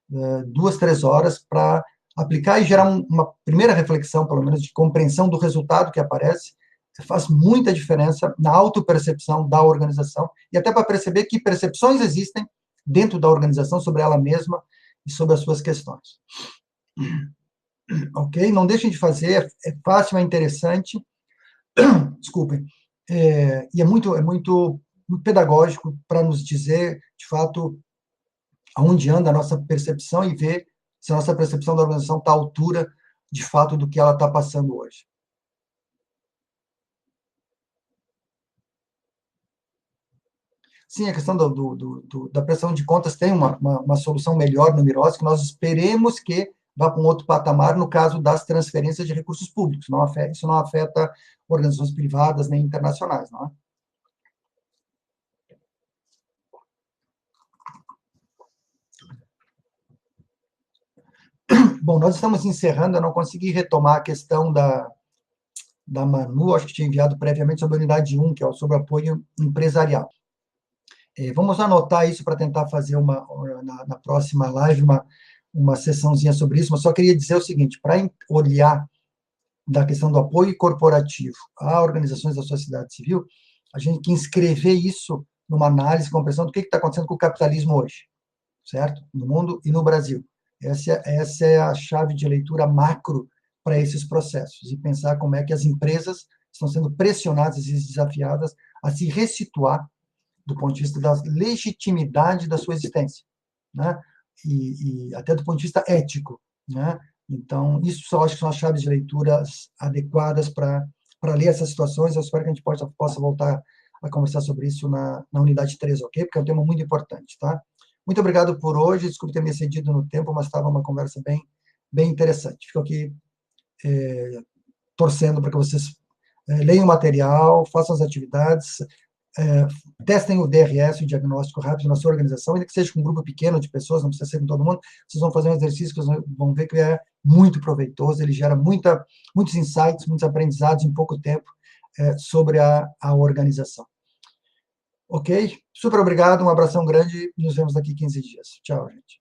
2, 3 horas, para aplicar e gerar uma primeira reflexão, pelo menos, de compreensão do resultado que aparece. Faz muita diferença na autopercepção da organização, e até para perceber que percepções existem dentro da organização sobre ela mesma e sobre as suas questões. Ok? Não deixem de fazer, é fácil, é interessante, desculpem, e é muito pedagógico para nos dizer, de fato, aonde anda a nossa percepção e ver se a nossa percepção da organização está à altura, de fato, do que ela está passando hoje. Sim, a questão da prestação de contas tem uma solução melhor no Mirós, que nós esperemos que vá para um outro patamar no caso das transferências de recursos públicos. Isso não afeta organizações privadas nem internacionais, não é? Bom, nós estamos encerrando, eu não consegui retomar a questão da Manu, acho que tinha enviado previamente sobre a unidade 1, que é sobre apoio empresarial. Vamos anotar isso para tentar fazer na próxima live uma sessãozinha sobre isso, mas só queria dizer o seguinte, para olhar da questão do apoio corporativo a organizações da sociedade civil, a gente tem que inscrever isso numa análise, compreensão do que está acontecendo com o capitalismo hoje, certo? No mundo e no Brasil. Essa é a chave de leitura macro para esses processos, e pensar como é que as empresas estão sendo pressionadas e desafiadas a se ressituar do ponto de vista da legitimidade da sua existência, né? E até do ponto de vista ético, né? Então, isso eu acho que são as chaves de leituras adequadas para ler essas situações. Eu espero que a gente possa voltar a conversar sobre isso na unidade 3, ok? Porque é um tema muito importante, tá? Muito obrigado por hoje, desculpe ter me excedido no tempo, mas estava uma conversa bem interessante. Fico aqui torcendo para que vocês leiam o material, façam as atividades, testem o DRS, o diagnóstico rápido, na sua organização, ainda que seja com um grupo pequeno de pessoas, não precisa ser com todo mundo, vocês vão fazer um exercício que vocês vão ver que é muito proveitoso, ele gera muitos insights, muitos aprendizados em pouco tempo sobre a organização. Ok? Super obrigado, um abração grande, nos vemos daqui 15 dias. Tchau, gente.